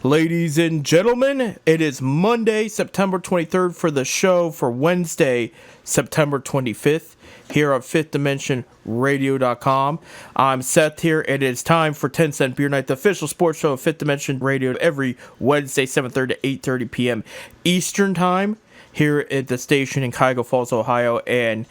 Ladies and gentlemen, it is Monday, September 23rd for the show for Wednesday, September 25th here on FifthDimensionRadio.com. I'm Seth here. It is time for 10 Cent Beer Night, the official sports show of Fifth Dimension Radio every Wednesday, 7:30 to 8:30 p.m. Eastern Time here at the station in Cuyahoga Falls, Ohio. And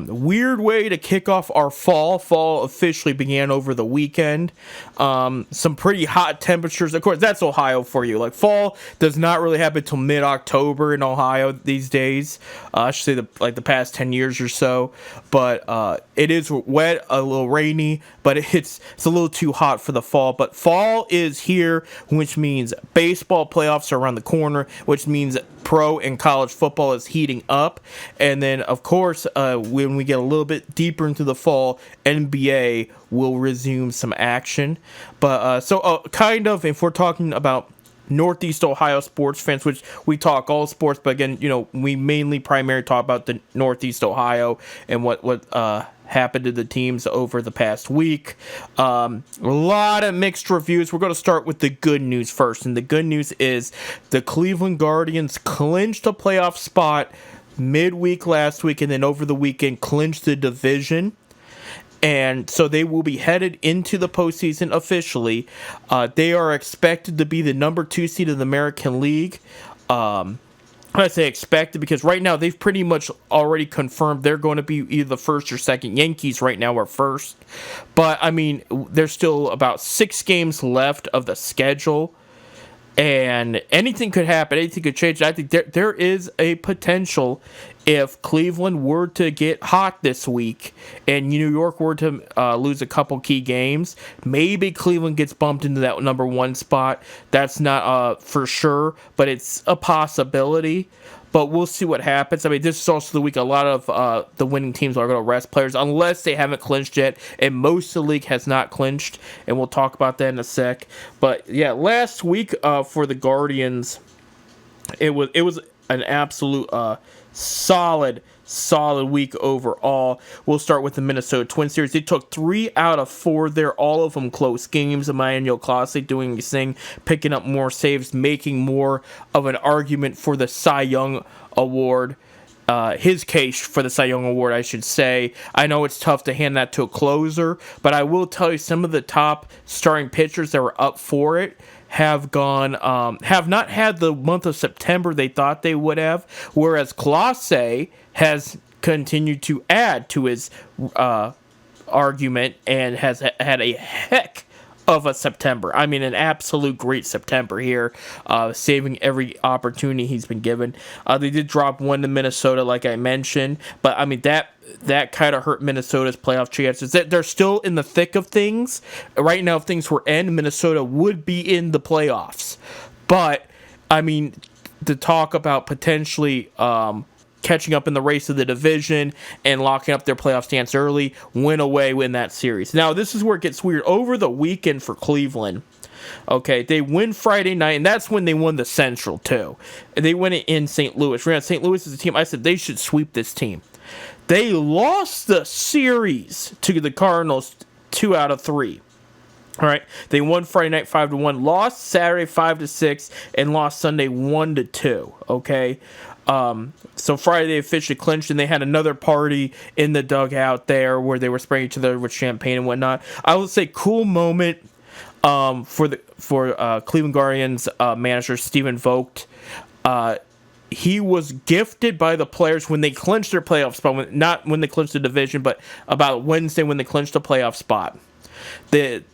weird way to kick off our fall. Fall officially began over the weekend. Some pretty hot temperatures. Of course, that's Ohio for you. Like, fall does not really happen until mid-October in Ohio these days. I should say the past 10 years or so. But it is wet, a little rainy, but it's a little too hot for the fall. But fall is here, which means baseball playoffs are around the corner, which means pro and college football is heating up. And then, of course, when we get a little bit deeper into the fall, NBA will resume some action. But kind of, if we're talking about Northeast Ohio sports fans, which we talk all sports, but again, we mainly primarily talk about the Northeast Ohio and what happened to the teams over the past week. A lot of mixed reviews. We're going to start with the good news first, and the good news is the Cleveland Guardians clinched a playoff spot midweek last week, and then over the weekend clinched the division. And so they will be headed into the postseason officially. They are expected to be the number 2 seed of the American League. I say expected because right now they've pretty much already confirmed they're going to be either the first or second. Yankees right now are first. But, I mean, there's still about 6 games left of the schedule. And anything could happen. Anything could change. I think there is a potential if Cleveland were to get hot this week and New York were to lose a couple key games, maybe Cleveland gets bumped into that number 1 spot. That's not for sure, but it's a possibility. But we'll see what happens. I mean, this is also the week a lot of the winning teams are going to rest players unless they haven't clinched yet. And most of the league has not clinched. And we'll talk about that in a sec. But, yeah, last week for the Guardians, it was an absolute solid week overall. We'll start with the Minnesota Twins series. They took 3 out of 4 there, all of them close games. Emmanuel Clase doing his thing, picking up more saves, making more of an argument for the Cy Young Award. His case for the Cy Young Award, I should say. I know it's tough to hand that to a closer, but I will tell you some of the top starting pitchers that were up for it have not had the month of September they thought they would have, whereas Clase has continued to add to his argument and has had a heck of a September. I mean, an absolute great September here, saving every opportunity he's been given. They did drop 1 to Minnesota, like I mentioned, but I mean, that kind of hurt Minnesota's playoff chances. They're still in the thick of things. Right now, if things were end, Minnesota would be in the playoffs. But, I mean, to talk about potentially catching up in the race of the division and locking up their playoff stance early, win away in that series. Now, this is where it gets weird. Over the weekend for Cleveland, okay, they win Friday night, and that's when they won the Central, too. They win it in St. Louis. Remember, St. Louis is a team, I said they should sweep this team. They lost the series to the Cardinals 2 out of 3. All right, they won Friday night 5-1, lost Saturday 5-6, and lost Sunday 1-2. Okay, so Friday they officially clinched, and they had another party in the dugout there where they were spraying each other with champagne and whatnot. I would say cool moment for Cleveland Guardians manager Stephen Vogt. He was gifted by the players when they clinched their playoff spot, not when they clinched the division, but about Wednesday when they clinched the playoff spot. The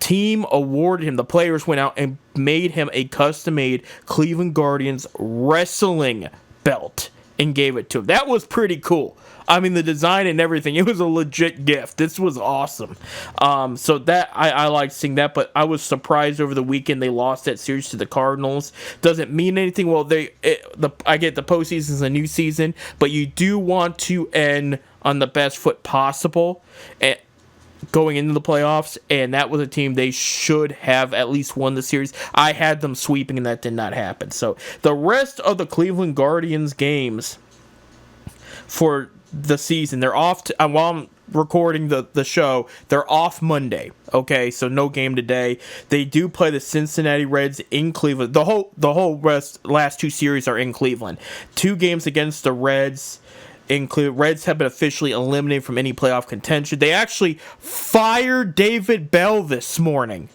team awarded him, the players went out and made him a custom-made Cleveland Guardians wrestling belt and gave it to him. That was pretty cool. I mean, the design and everything, it was a legit gift. This was awesome. So that I liked seeing that, but I was surprised over the weekend they lost that series to the Cardinals. Doesn't mean anything. Well, I get the postseason is a new season, but you do want to end on the best foot possible going into the playoffs, and that was a team they should have at least won the series. I had them sweeping, and that did not happen. So the rest of the Cleveland Guardians games for the season, they're off to, while I'm recording the show, they're off Monday. Okay, so no game today. They do play the Cincinnati Reds in Cleveland. The whole last two series are in Cleveland. 2 games against the Reds. Reds have been officially eliminated from any playoff contention. They actually fired David Bell this morning.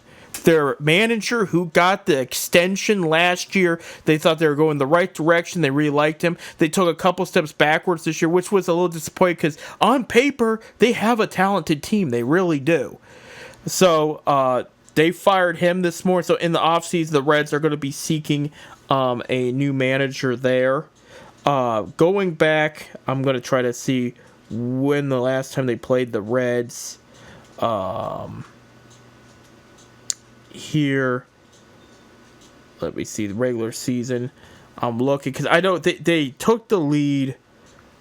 Their manager, who got the extension last year, they thought they were going the right direction. They really liked him. They took a couple steps backwards this year, which was a little disappointing because on paper, they have a talented team. They really do. So they fired him this morning. So in the offseason, the Reds are going to be seeking a new manager there. Going back, I'm going to try to see when the last time they played the Reds. Here, let me see the regular season. I'm looking because I know they took the lead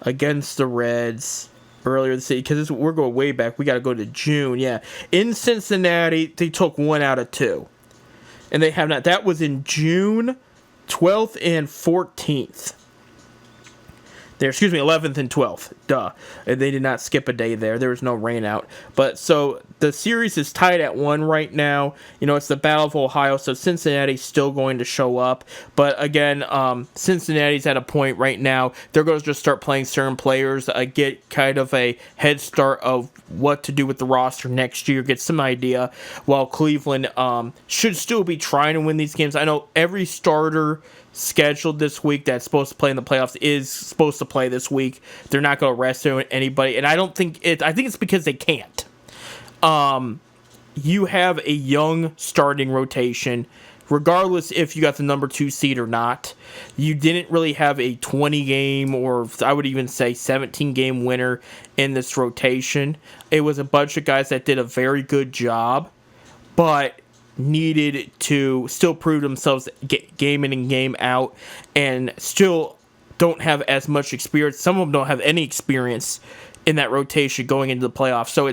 against the Reds earlier this year because we're going way back. We got to go to June. Yeah, in Cincinnati, they took 1 out of 2, and they have not. That was in June 12th and 14th. 11th and 12th. Duh. They did not skip a day there. There was no rain out. But so the series is tied at 1 right now. You know, it's the Battle of Ohio, so Cincinnati's still going to show up. But again, Cincinnati's at a point right now. They're going to just start playing certain players, get kind of a head start of what to do with the roster next year, get some idea, while Cleveland should still be trying to win these games. I know every starter scheduled this week that's supposed to play in the playoffs is supposed to play this week. They're not going to rest anybody, and I think it's because they can't. You have a young starting rotation, regardless if you got the number 2 seed or not. You didn't really have a 20-game or I would even say 17-game winner in this rotation. It was a bunch of guys that did a very good job, but needed to still prove themselves game in and game out, and still don't have as much experience. Some of them don't have any experience in that rotation going into the playoffs. So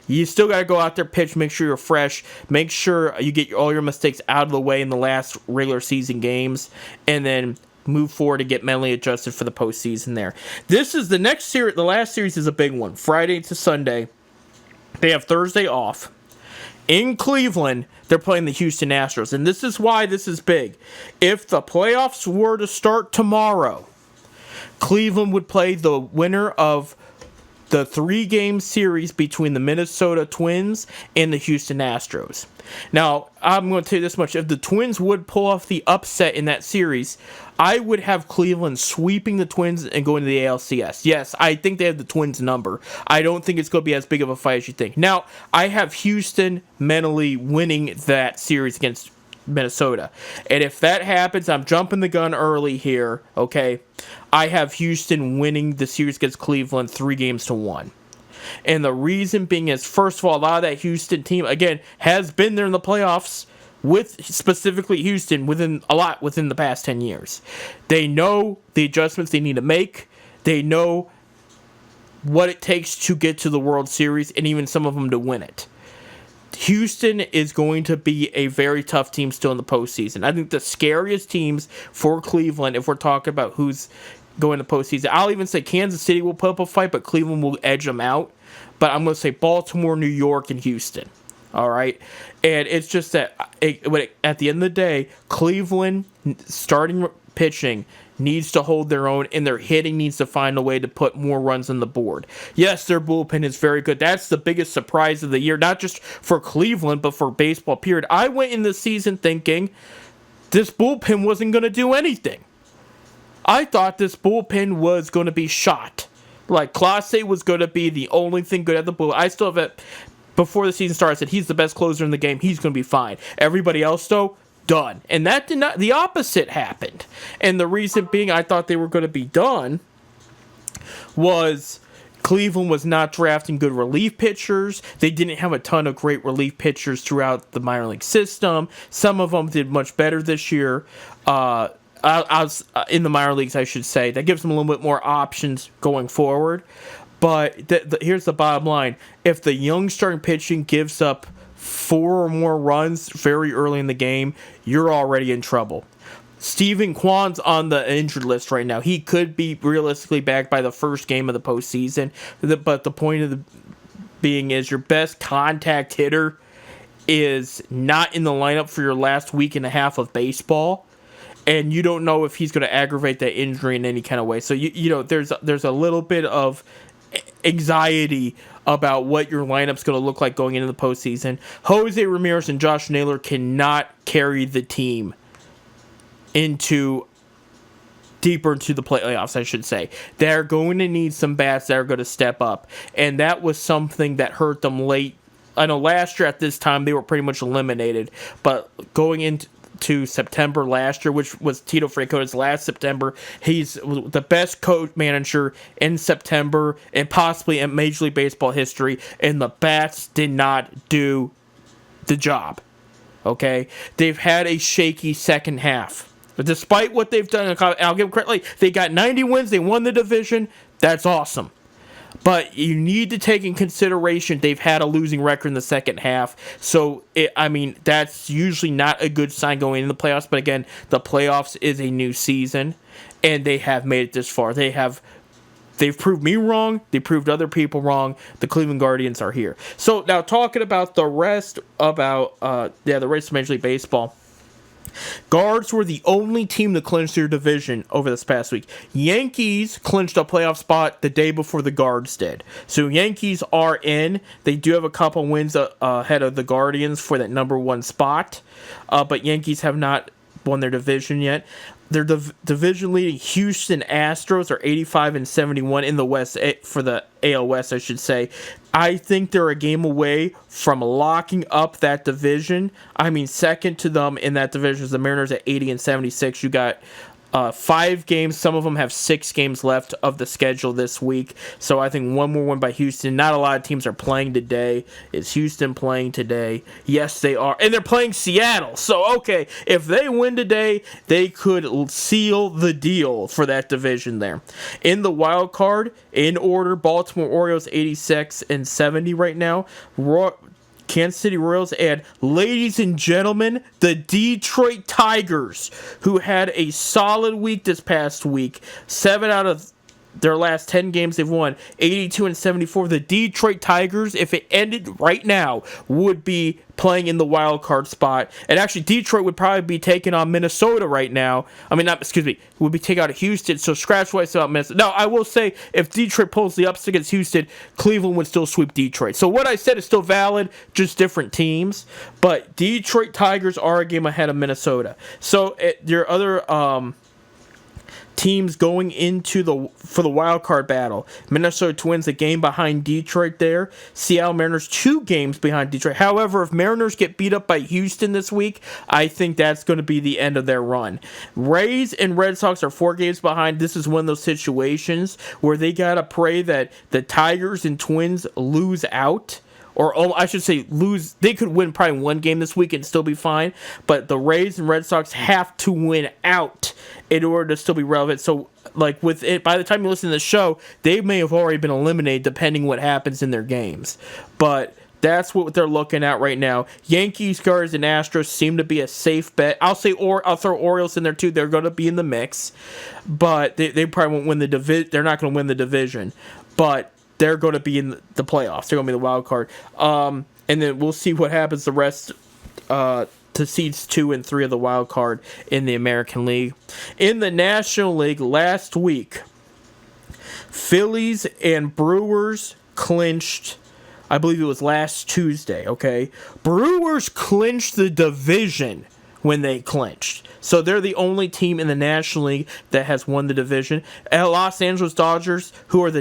you still got to go out there, pitch, make sure you're fresh, make sure you get all your mistakes out of the way in the last regular season games, and then move forward and get mentally adjusted for the postseason there. This is the next series. The last series is a big one. Friday to Sunday. They have Thursday off. In Cleveland, they're playing the Houston Astros, and this is why this is big. If the playoffs were to start tomorrow, Cleveland would play the winner of the 3-game series between the Minnesota Twins and the Houston Astros. Now, I'm going to tell you this much. If the Twins would pull off the upset in that series, I would have Cleveland sweeping the Twins and going to the ALCS. Yes, I think they have the Twins number. I don't think it's going to be as big of a fight as you think. Now, I have Houston mentally winning that series against Minnesota. And if that happens, I'm jumping the gun early here, okay? I have Houston winning the series against Cleveland 3-1. And the reason being is, first of all, a lot of that Houston team, again, has been there in the playoffs with specifically Houston within the past 10 years. They know the adjustments they need to make. They know what it takes to get to the World Series, and even some of them to win it. Houston is going to be a very tough team still in the postseason. I think the scariest teams for Cleveland, if we're talking about who's going to postseason, I'll even say Kansas City will put up a fight, but Cleveland will edge them out. But I'm going to say Baltimore, New York, and Houston. All right? And it's just that at the end of the day, Cleveland starting pitching needs to hold their own, and their hitting needs to find a way to put more runs on the board. Yes, their bullpen is very good. That's the biggest surprise of the year, not just for Cleveland, but for baseball, period. I went in the season thinking this bullpen wasn't going to do anything. I thought this bullpen was going to be shot. Like, Clase was going to be the only thing good at the bullpen. I still have it. Before the season started, I said he's the best closer in the game. He's going to be fine. Everybody else, though, done. And that did not, the opposite happened. And the reason being I thought they were going to be done was Cleveland was not drafting good relief pitchers. They didn't have a ton of great relief pitchers throughout the minor league system. Some of them did much better this year. In the minor leagues, I should say. That gives them a little bit more options going forward. But here's the bottom line. If the young starting pitching gives up 4 or more runs very early in the game, you're already in trouble. Steven Kwan's on the injured list right now. He could be realistically back by the first game of the postseason. But the point of being is your best contact hitter is not in the lineup for your last week and a half of baseball, and you don't know if he's going to aggravate that injury in any kind of way. So you know there's a little bit of anxiety about what your lineup's going to look like going into the postseason. Jose Ramirez and Josh Naylor cannot carry the team deeper into the playoffs, I should say. They're going to need some bats that are going to step up, and that was something that hurt them late. I know last year at this time they were pretty much eliminated, but going into September last year, which was Tito Francona's last September, he's the best coach manager in September and possibly in Major League Baseball history, and the bats did not do the job. Okay? They've had a shaky second half. But despite what they've done, I'll give them credit, like, they got 90 wins, they won the division, that's awesome. But you need to take in consideration they've had a losing record in the second half. So, that's usually not a good sign going into the playoffs. But again, the playoffs is a new season, and they have made it this far. They've proved me wrong. They proved other people wrong. The Cleveland Guardians are here. So, now talking about the rest of Major League Baseball. Guards were the only team to clinch their division over this past week. Yankees clinched a playoff spot the day before the Guards did. So Yankees are in. They do have a couple wins ahead of the Guardians for that number one spot. But Yankees have not won their division yet. Their division leading Houston Astros are 85-71 in the West, for the AL West, I should say. I think they're a game away from locking up that division. Second to them in that division is the Mariners at 80-76. You got 5 games. Some of them have 6 games left of the schedule this week. So I think one more win by Houston. Not a lot of teams are playing today. Is Houston playing today? Yes, they are. And they're playing Seattle. So, okay, if they win today, they could seal the deal for that division there. In the wild card, in order, Baltimore Orioles 86-70 right now. Kansas City Royals, and ladies and gentlemen, the Detroit Tigers, who had a solid week this past week. 7 out of their last 10 games they've won, 82-74. The Detroit Tigers, if it ended right now, would be playing in the wild card spot. And actually, Detroit would probably be taking on Minnesota right now. Would be taking out Houston. So scratch what I said about Minnesota. Now, I will say, if Detroit pulls the upset against Houston, Cleveland would still sweep Detroit. So what I said is still valid, just different teams. But Detroit Tigers are a game ahead of Minnesota. So your other teams going into for the wild card battle. Minnesota Twins a game behind Detroit there. Seattle Mariners 2 games behind Detroit. However, if Mariners get beat up by Houston this week, I think that's going to be the end of their run. Rays and Red Sox are 4 games behind. This is one of those situations where they got to pray that the Tigers and Twins lose out. Or I should say lose. They could win probably 1 game this week and still be fine. But the Rays and Red Sox have to win out in order to still be relevant. So, like with it, by the time you listen to the show, they may have already been eliminated depending what happens in their games. But that's what they're looking at right now. Yankees, Guardians, and Astros seem to be a safe bet. I'll throw Orioles in there too. They're going to be in the mix, but they probably won't win the division. They're not going to win the division, but they're going to be in the playoffs. They're going to be the wild card. And then we'll see what happens the rest to seeds 2 and 3 of the wild card in the American League. In the National League last week, Phillies and Brewers clinched, I believe it was last Tuesday, okay? Brewers clinched the division when they clinched. So they're the only team in the National League that has won the division. And Los Angeles Dodgers, who are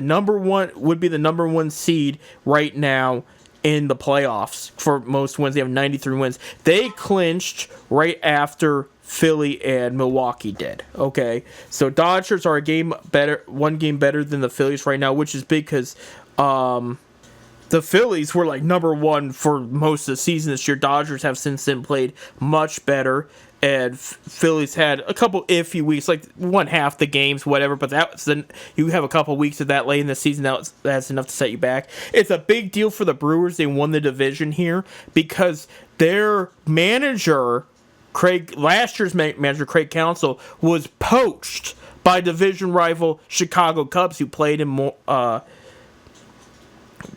would be the number 1 seed right now in the playoffs for most wins. They have 93 wins. They clinched right after Philly and Milwaukee did. Okay, so Dodgers are 1 game better than the Phillies right now, which is big because the Phillies were like number 1 for most of the season this year. Dodgers have since then played much better. And Phillies had a couple iffy weeks, like won half the games, whatever. But you have a couple weeks of that late in the season. That's enough to set you back. It's a big deal for the Brewers. They won the division here because their manager, last year's manager, Craig Counsell, was poached by division rival Chicago Cubs, who played in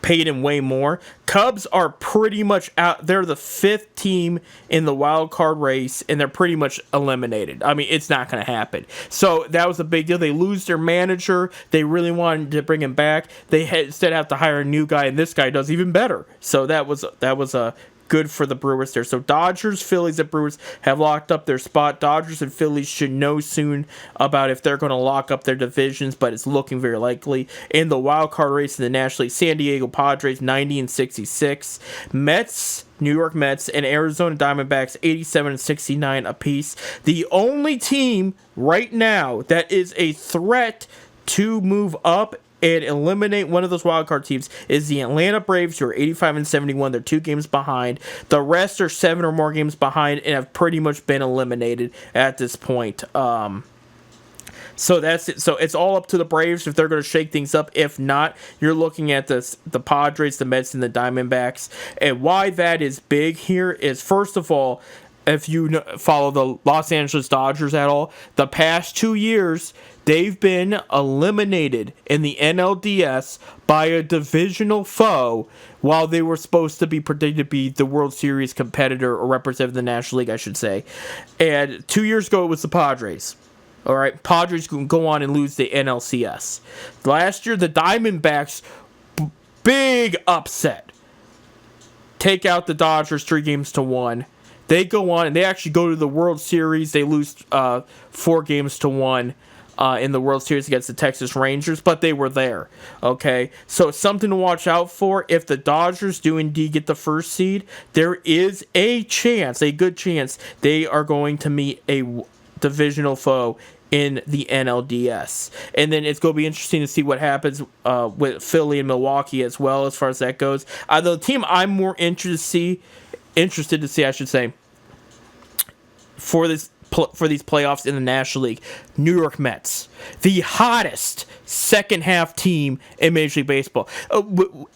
paid him way more. Cubs are pretty much out. They're the 5th team in the wild card race, and they're pretty much eliminated. I mean, it's not going to happen. So that was a big deal. They lose their manager. They really wanted to bring him back. They instead have to hire a new guy, and this guy does even better. So that was a good for the Brewers there. So Dodgers, Phillies, and Brewers have locked up their spot. Dodgers and Phillies should know soon about if they're going to lock up their divisions, but it's looking very likely. In the wild card race in the National League, San Diego Padres 90-66, Mets, New York Mets, and Arizona Diamondbacks 87-69 apiece. The only team right now that is a threat to move up and eliminate one of those wildcard teams is the Atlanta Braves, who are 85-71. They're 2 games behind. The rest are 7 or more games behind and have pretty much been eliminated at this point. So that's it. So it's all up to the Braves if they're going to shake things up. If not, you're looking at the Padres, the Mets, and the Diamondbacks. And why that is big here is, first of all, if you follow the Los Angeles Dodgers at all, the past 2 years, they've been eliminated in the NLDS by a divisional foe while they were supposed to be predicted to be the World Series competitor or representative of the National League, I should say. And 2 years ago, it was the Padres. All right, Padres can go on and lose the NLCS. Last year, the Diamondbacks, big upset. Take out the Dodgers 3-1. They go on and they actually go to the World Series. They lose 4-1 in the World Series against the Texas Rangers, but they were there. Okay, so it's something to watch out for. If the Dodgers do indeed get the first seed, there is a chance, a good chance, they are going to meet a divisional foe in the NLDS. And then it's going to be interesting to see what happens with Philly and Milwaukee as well, as far as that goes. The team I'm more interested to see, I should say, for these playoffs in the National League, New York Mets, the hottest second half team in Major League Baseball.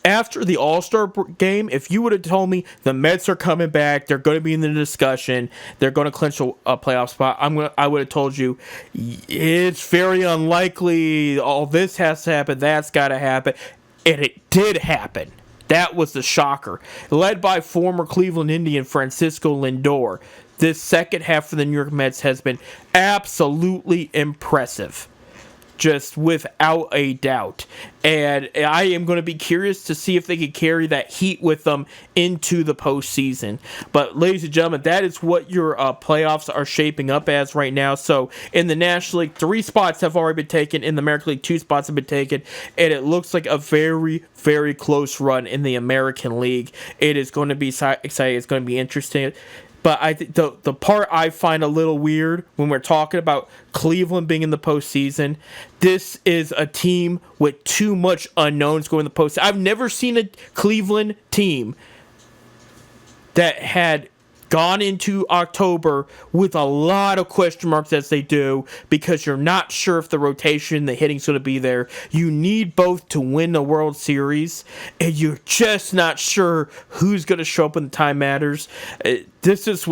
After the All-Star game, if you would have told me the Mets are coming back, they're going to be in the discussion, they're going to clinch a playoff spot, I would have told you it's very unlikely. All this has to happen, that's got to happen, and it did happen. That was the shocker. Led by former Cleveland Indian Francisco Lindor, this second half for the New York Mets has been absolutely impressive. Just without a doubt. And I am going to be curious to see if they can carry that heat with them into the postseason. But, ladies and gentlemen, that is what your playoffs are shaping up as right now. So, in the National League, 3 spots have already been taken. In the American League, 2 spots have been taken. And it looks like a very, very close run in the American League. It is going to be exciting. It's going to be interesting. But I think the part I find a little weird when we're talking about Cleveland being in the postseason, this is a team with too much unknowns going in the postseason. I've never seen a Cleveland team that had gone into October with a lot of question marks as they do, because you're not sure if the rotation, the hitting's going to be there. You need both to win the World Series, and you're just not sure who's going to show up when the time matters. This is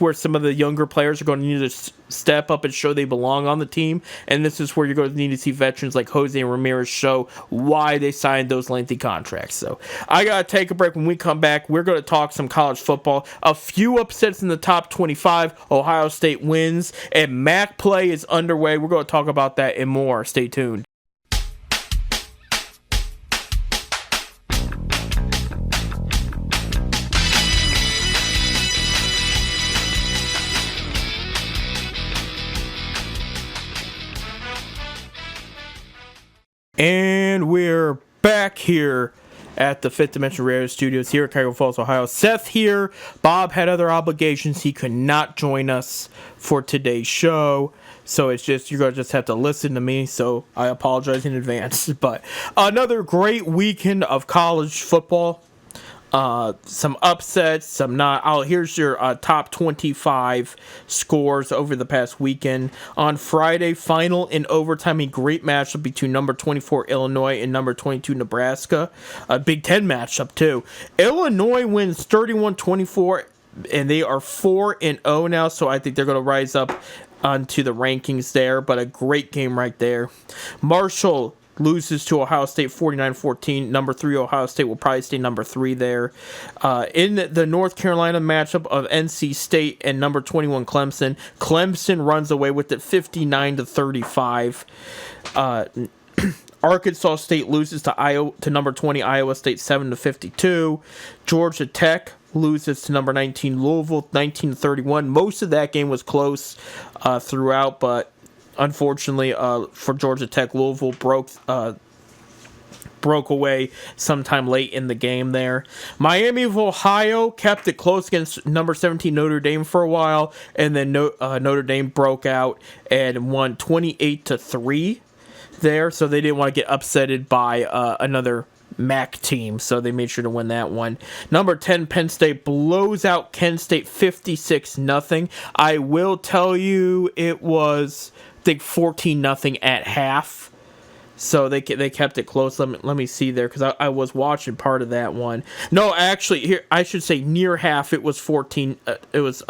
where some of the younger players are going to need to step up and show they belong on the team, and this is where you're going to need to see veterans like Jose Ramirez show why they signed those lengthy contracts. So I got to take a break. When we come back, we're going to talk some college football. A few upsets in the top 25. Ohio State wins, and MAC play is underway. We're going to talk about that and more. Stay tuned. And we're back here at the Fifth Dimension Radio Studios here at Cuyahoga Falls, Ohio. Seth here. Bob had other obligations. He could not join us for today's show. So it's just, you're going to just have to listen to me. So I apologize in advance. But another great weekend of college football. Some upsets, some not. Here's your top 25 scores over the past weekend. On Friday, final in overtime, a great matchup between number 24 Illinois and number 22 Nebraska. A Big Ten matchup too. Illinois wins 31-24, and they are 4-0 now. So I think they're going to rise up onto the rankings there. But a great game right there. Marshall loses to Ohio State 49-14. Number 3 Ohio State will probably stay number 3 there. In the North Carolina matchup of NC State and number 21 Clemson, Clemson runs away with it 59-35. Arkansas State loses to number 20 Iowa State 7-52. Georgia Tech loses to number 19 Louisville 19-31. Most of that game was close throughout, but unfortunately for Georgia Tech, Louisville broke away sometime late in the game there. Miami of Ohio kept it close against number 17 Notre Dame for a while, and then Notre Dame broke out and won 28-3 there, so they didn't want to get upsetted by another MAC team, so they made sure to win that one. Number 10 Penn State blows out Kent State 56-0. I will tell you it was, I think, 14-0 at half. So they kept it close. Let me see there, because I was watching part of that one. No, actually, here I should say near half. It was 14. It was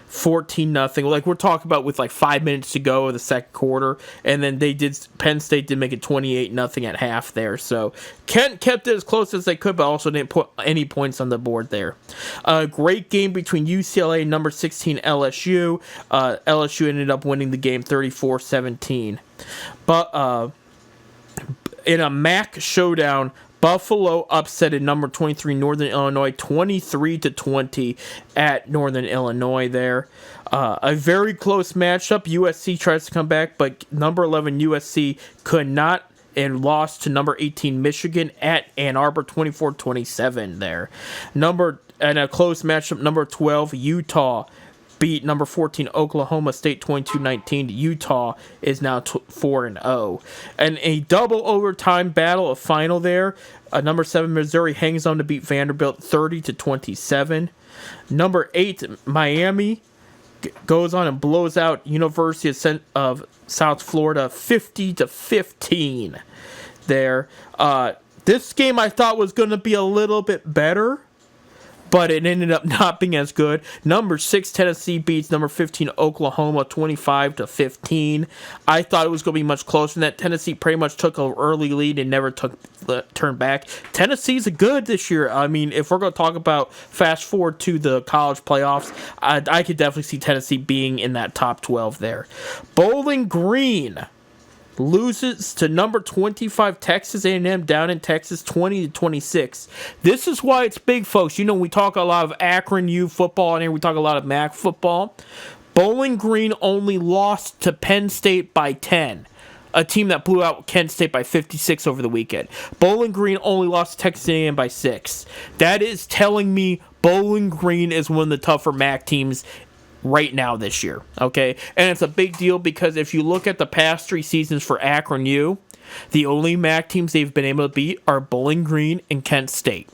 14-0. Like we're talking about with like 5 minutes to go of the second quarter, and then Penn State did make it 28-0 at half there. So Kent kept it as close as they could, but also didn't put any points on the board there. A great game between UCLA and number 16 LSU. LSU ended up winning the game 34-17. But in a MAC showdown, Buffalo upsetted number 23 Northern Illinois 23-20 at Northern Illinois there. A very close matchup. USC tries to come back, but number 11 USC could not and lost to number 18 Michigan at Ann Arbor 24-27 there. And a close matchup, number 12 Utah beat number 14 Oklahoma State 22-19. Utah is now 4-0. And a double overtime battle of final there. Number 7 Missouri hangs on to beat Vanderbilt 30-27. Number 8 Miami goes on and blows out University of South Florida 50-15 there. This game I thought was going to be a little bit better, but it ended up not being as good. Number 6 Tennessee beats number 15 Oklahoma 25-15. I thought it was going to be much closer than that. Tennessee pretty much took an early lead and never turned back. Tennessee's good this year. I mean, if we're going to talk about fast forward to the college playoffs, I could definitely see Tennessee being in that top 12 there. Bowling Green loses to number 25 Texas A&M down in Texas 20-26. This is why it's big, folks. You know, we talk a lot of Akron U football and here we talk a lot of MAC football. Bowling Green only lost to Penn State by 10. A team that blew out Kent State by 56 over the weekend. Bowling Green only lost to Texas A&M by 6. That is telling me Bowling Green is one of the tougher MAC teams right now this year, okay? And it's a big deal because if you look at the past 3 seasons for Akron U, the only MAC teams they've been able to beat are Bowling Green and Kent State.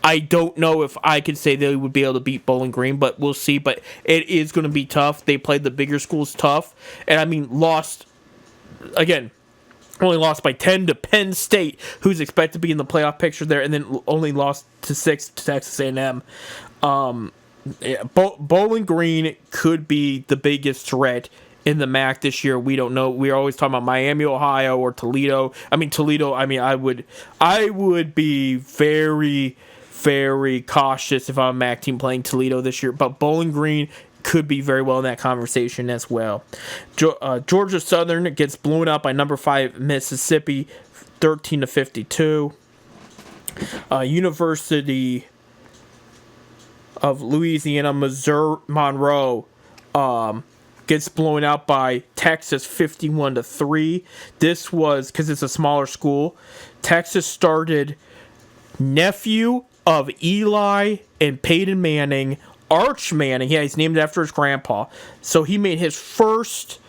I don't know if I could say they would be able to beat Bowling Green, but we'll see. But it is going to be tough. They played the bigger schools tough, and I mean, lost, again, only lost by 10 to Penn State, who's expected to be in the playoff picture there, and then only lost to 6 to Texas A&M. Yeah, Bowling Green could be the biggest threat in the MAC this year. We don't know. We're always talking about Miami, Ohio, or Toledo. Toledo. I would be very, very cautious if I'm a MAC team playing Toledo this year. But Bowling Green could be very well in that conversation as well. Georgia Southern gets blown out by number 5 Mississippi, 13-52. University of Louisiana Monroe gets blown out by Texas 51-3. This was because it's a smaller school. Texas started nephew of Eli and Peyton Manning, Arch Manning. Yeah, he's named after his grandpa. So he made his first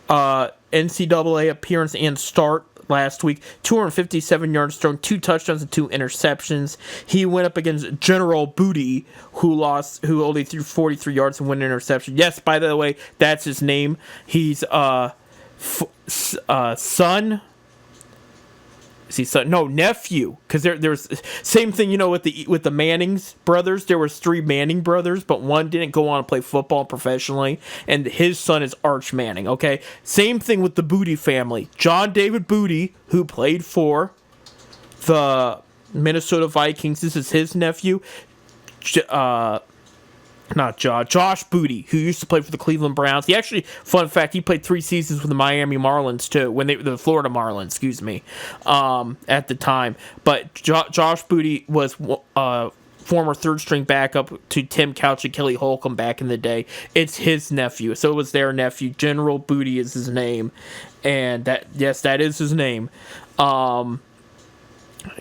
NCAA appearance and start last week. 257 yards thrown, 2 touchdowns and 2 interceptions. He went up against General Booty, who only threw 43 yards and 1 interception. Yes, by the way, that's his name. He's son Is he son? No, nephew. Because there's same thing, with the Mannings brothers. There was 3 Manning brothers, but one didn't go on to play football professionally, and his son is Arch Manning. Okay, same thing with the Booty family. John David Booty, who played for the Minnesota Vikings. This is his nephew. Josh Booty, who used to play for the Cleveland Browns. He actually, fun fact, he played 3 seasons with the Miami Marlins too, the Florida Marlins, excuse me, at the time. But Josh Booty was former third-string backup to Tim Couch and Kelly Holcomb back in the day. It's his nephew, so it was their nephew. General Booty is his name, and that is his name.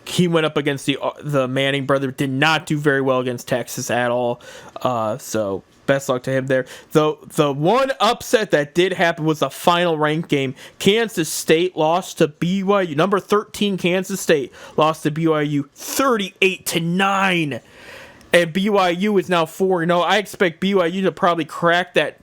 He went up against the Manning brother. Did not do very well against Texas at all. So best luck to him there. The one upset that did happen was the final ranked game. Kansas State lost to BYU. Number 13 Kansas State lost to BYU 38-9. And BYU is now 4-0. I expect BYU to probably crack that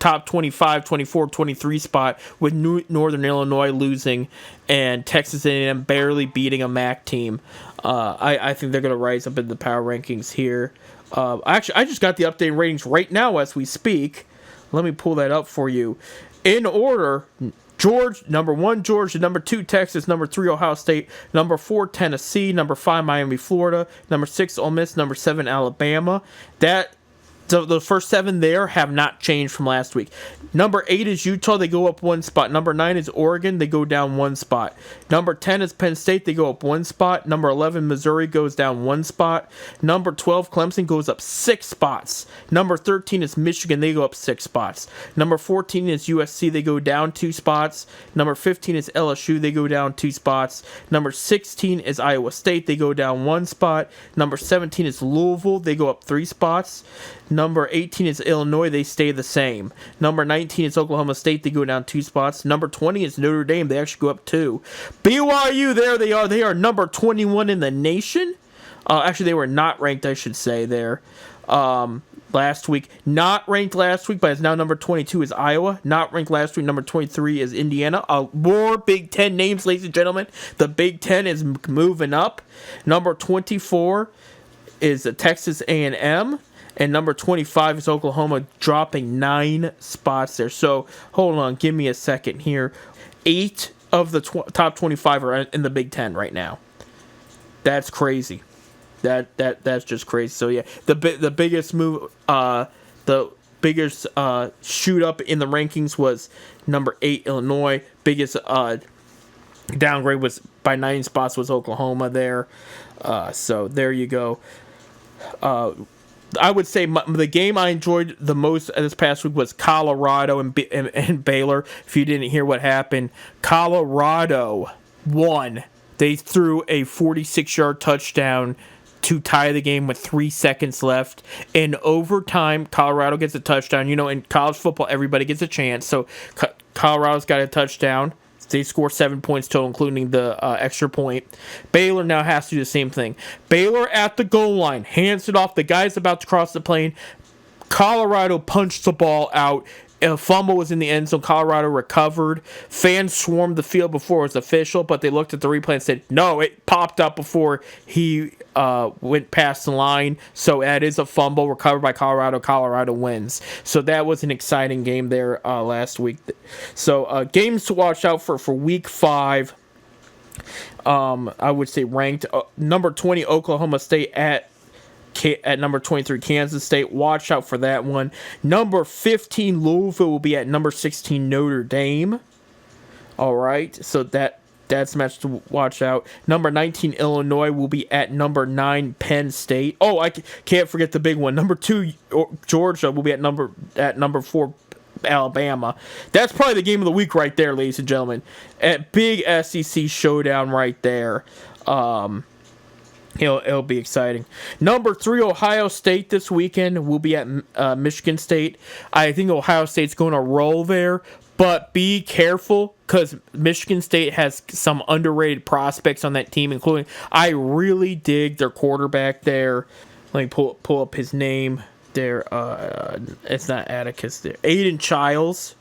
top 25, 24, 23 spot with Northern Illinois losing and Texas A&M barely beating a MAC team. I think they're going to rise up in the power rankings here. Actually, I just got the updated ratings right now as we speak. Let me pull that up for you. In order, number 1, Georgia, number 2, Texas, number 3, Ohio State, number 4, Tennessee, number 5, Miami, Florida, number 6, Ole Miss, number 7, Alabama. So the first 7 there have not changed from last week. Number 8 is Utah. They go up 1 spot. Number 9 is Oregon. They go down 1 spot. Number 10 is Penn State. They go up 1 spot. Number 11, Missouri, goes down 1 spot. Number 12, Clemson, goes up 6 spots. Number 13 is Michigan. They go up 6 spots. Number 14 is USC. They go down 2 spots. Number 15 is LSU. They go down 2 spots. Number 16 is Iowa State. They go down 1 spot. Number 17 is Louisville. They go up 3 spots. Number 18 is Illinois. They stay the same. Number 19 is Oklahoma State. They go down 2 spots. Number 20 is Notre Dame. They actually go up 2. BYU, there they are. They are number 21 in the nation. Actually, they were not ranked, I should say, there last week. Not ranked last week, but it's now number 22 is Iowa. Not ranked last week. Number 23 is Indiana. More Big Ten names, ladies and gentlemen. The Big Ten is moving up. Number 24 is Texas A&M. And number 25 is Oklahoma, dropping 9 spots there. So, hold on. Give me a second here. 8 of the top 25 are in the Big Ten right now. That's crazy. That's just crazy. So, yeah. The biggest move, the biggest shoot up in the rankings was number 8, Illinois. Biggest downgrade was by 9 spots was Oklahoma there. So, there you go. I would say the game I enjoyed the most this past week was Colorado and Baylor. If you didn't hear what happened, Colorado won. They threw a 46-yard touchdown to tie the game with 3 seconds left. In overtime, Colorado gets a touchdown. In college football, everybody gets a chance. So Colorado's got a touchdown. They score 7 points total, including the extra point. Baylor now has to do the same thing. Baylor at the goal line, hands it off. The guy's about to cross the plane. Colorado punched the ball out. A fumble was in the end zone. Colorado recovered. Fans swarmed the field before it was official, but they looked at the replay and said, no, it popped up before he went past the line. So that is a fumble recovered by Colorado. Colorado wins. So that was an exciting game there last week. So games to watch out for week 5. I would say ranked number 20 Oklahoma State at number 23 Kansas State. Watch out for that one. Number 15 Louisville will be at number 16 Notre Dame. All right, so that's a match to watch out. Number 19 Illinois will be at number 9 Penn State. Oh, I can't forget the big one. Number 2 Georgia will be at number 4 Alabama. That's probably the game of the week right there, ladies and gentlemen. At big SEC showdown right there. It'll be exciting. Number 3, Ohio State this weekend will be at Michigan State. I think Ohio State's going to roll there, but be careful because Michigan State has some underrated prospects on that team, including I really dig their quarterback there. Let me pull up his name there. It's not Atticus there. Aiden Childs.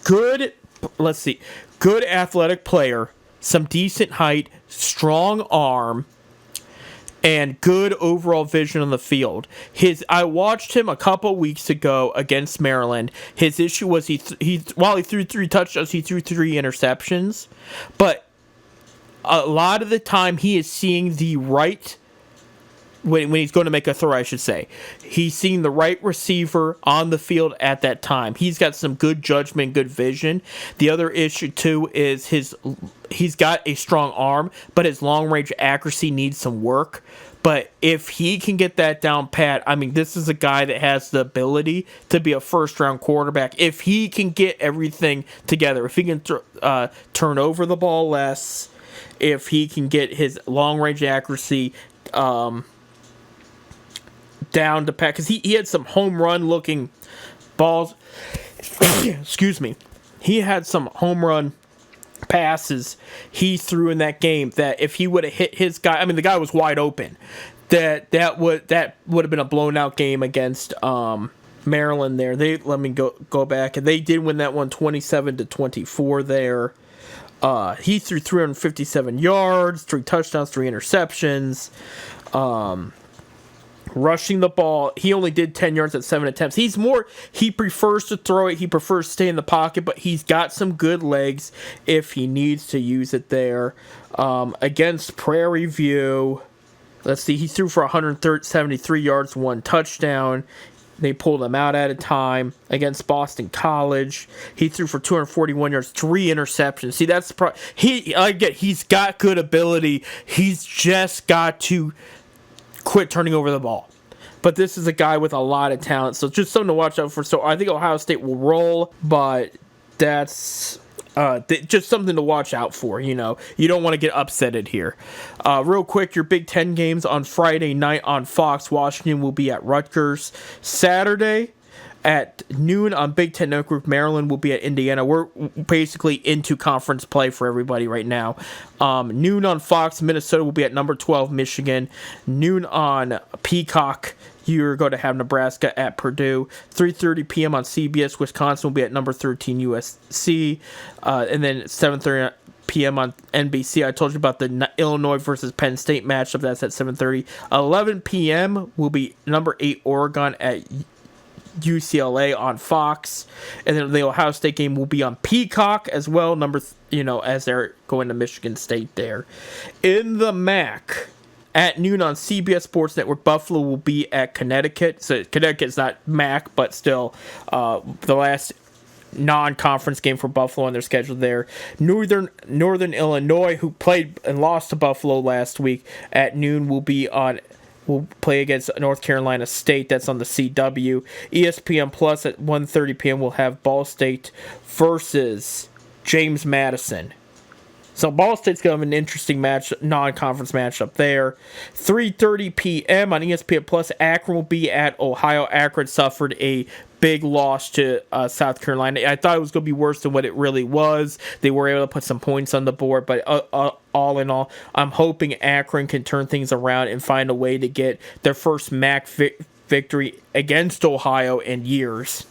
Good let's see, good athletic player, some decent height, strong arm, and good overall vision on the field. I watched him a couple weeks ago against Maryland. His issue was while he threw 3 touchdowns, he threw 3 interceptions. But a lot of the time, he is seeing the right. When he's going to make a throw, I should say. He's seeing the right receiver on the field at that time. He's got some good judgment, good vision. The other issue, too, is he's got a strong arm, but his long-range accuracy needs some work. But if he can get that down pat, I mean, this is a guy that has the ability to be a first-round quarterback. If he can get everything together, if he can turn over the ball less, if he can get his long-range accuracy down to pat, because he had some home run looking balls. Excuse me. He had some home run passes he threw in that game that if he would have hit his guy, I mean the guy was wide open. That would have been a blown out game against Maryland there. Let me go back, and they did win that one 27-24 there. He threw 357 yards, 3 touchdowns, 3 interceptions. Rushing the ball, he only did 10 yards at 7 attempts. He prefers to throw it. He prefers to stay in the pocket, but he's got some good legs if he needs to use it there. Against Prairie View, let's see, he threw for 173 yards, 1 touchdown. They pulled him out at a time. Against Boston College, he threw for 241 yards, 3 interceptions. See, that's he's got good ability. He's just got to quit turning over the ball. But this is a guy with a lot of talent, so just something to watch out for. So I think Ohio State will roll, but that's just something to watch out for. You don't want to get upsetted here. Real quick, your Big Ten games on Friday night on Fox. Washington will be at Rutgers. Saturday at noon on Big Ten Network, Maryland will be at Indiana. We're basically into conference play for everybody right now. Noon on Fox, Minnesota will be at number 12, Michigan. Noon on Peacock, you're going to have Nebraska at Purdue. 3:30 p.m. on CBS, Wisconsin will be at number 13, USC. And then 7:30 p.m. on NBC. I told you about the Illinois versus Penn State matchup. That's at 7:30. 11 p.m. will be number 8, Oregon at UCLA on Fox, and then the Ohio State game will be on Peacock as well. As they're going to Michigan State there. In the MAC at noon on CBS Sports Network, Buffalo will be at Connecticut. So Connecticut's not MAC, but still the last non-conference game for Buffalo on their schedule there. Northern Illinois, who played and lost to Buffalo last week, at noon will play against North Carolina State. That's on the CW. ESPN Plus at 1:30 p.m. will have Ball State versus James Madison. So Ball State's going to have an interesting non-conference matchup there. 3:30 p.m. on ESPN Plus, Akron will be at Ohio. Akron suffered a big loss to South Carolina. I thought it was going to be worse than what it really was. They were able to put some points on the board, but all in all, I'm hoping Akron can turn things around and find a way to get their first MAC victory against Ohio in years.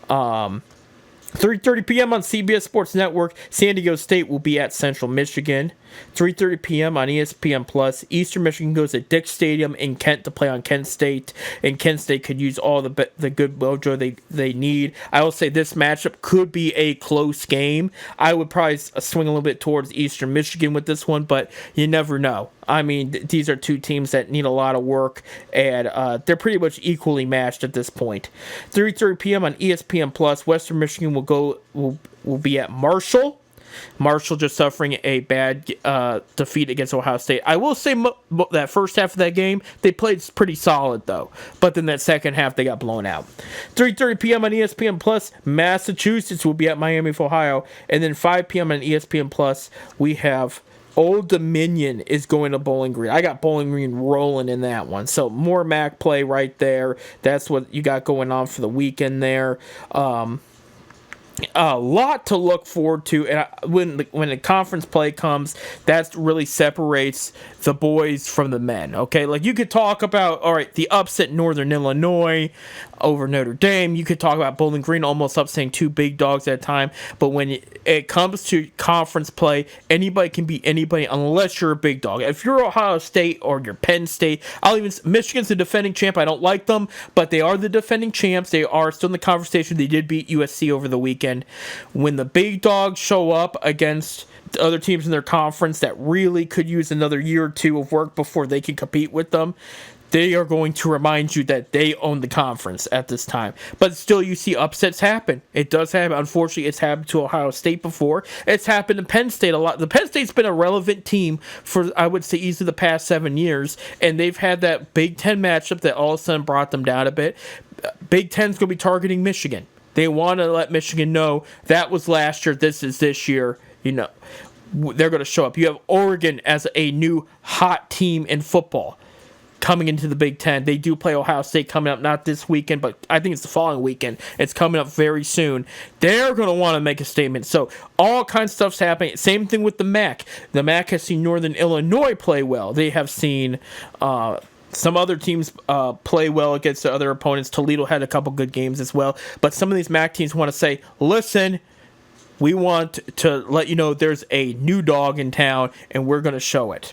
3:30 p.m. on CBS Sports Network, San Diego State will be at Central Michigan. 3:30 p.m. on ESPN Plus, Eastern Michigan goes to Dick Stadium in Kent to play on Kent State, and Kent State could use all the good mojo they need. I will say this matchup could be a close game. I would probably swing a little bit towards Eastern Michigan with this one, but you never know. I mean, these are two teams that need a lot of work, and they're pretty much equally matched at this point. 3:30 p.m. on ESPN Plus, Western Michigan will be at Marshall. Marshall just suffering a bad defeat against Ohio State. I will say that first half of that game, they played pretty solid, though. But then that second half, they got blown out. 3:30 p.m. on ESPN Plus, Massachusetts will be at Miami of Ohio. And then 5 p.m. on ESPN Plus, we have Old Dominion is going to Bowling Green. I got Bowling Green rolling in that one. So more MAC play right there. That's what you got going on for the weekend there. a lot to look forward to, and when the conference play comes, that really separates the boys from the men. Okay, like you could talk about, all right, the upset Northern Illinois over Notre Dame. You could talk about Bowling Green almost upsetting two big dogs at a time. But when it comes to conference play, anybody can beat anybody unless you're a big dog. If you're Ohio State or you're Penn State, Michigan's the defending champ. I don't like them, but they are the defending champs. They are still in the conversation. They did beat USC over the weekend. When the big dogs show up against the other teams in their conference that really could use another year or two of work before they can compete with them, they are going to remind you that they own the conference at this time. But still, you see upsets happen. It does happen. Unfortunately, it's happened to Ohio State before. It's happened to Penn State a lot. The Penn State's been a relevant team for, I would say, easily the past 7 years. And they've had that Big Ten matchup that all of a sudden brought them down a bit. Big Ten's going to be targeting Michigan. They want to let Michigan know that was last year, this is this year. You know, they're going to show up. You have Oregon as a new hot team in football coming into the Big Ten. They do play Ohio State coming up, not this weekend, but I think it's the following weekend. It's coming up very soon. They're going to want to make a statement. So all kinds of stuff's happening. Same thing with the MAC. The MAC has seen Northern Illinois play well. They have seen some other teams play well against the other opponents. Toledo had a couple good games as well. But some of these MAC teams want to say, listen, we want to let you know there's a new dog in town, and we're going to show it.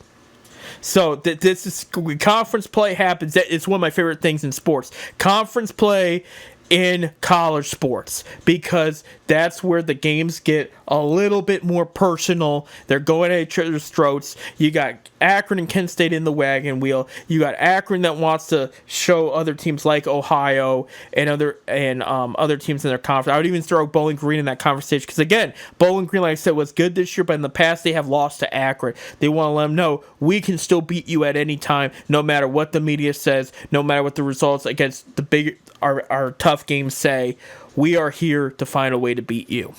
So this is conference play happens. It's one of my favorite things in sports. Conference play in college sports, because that's where the games get a little bit more personal. They're going at each other's throats. You got Akron and Kent State in the wagon wheel. You got Akron that wants to show other teams like Ohio and other teams in their conference. I would even throw Bowling Green in that conversation, because again, Bowling Green, like I said, was good this year, but in the past they have lost to Akron. They want to let them know we can still beat you at any time, no matter what the media says, no matter what the results against the big our tough games say. We are here to find a way to beat you.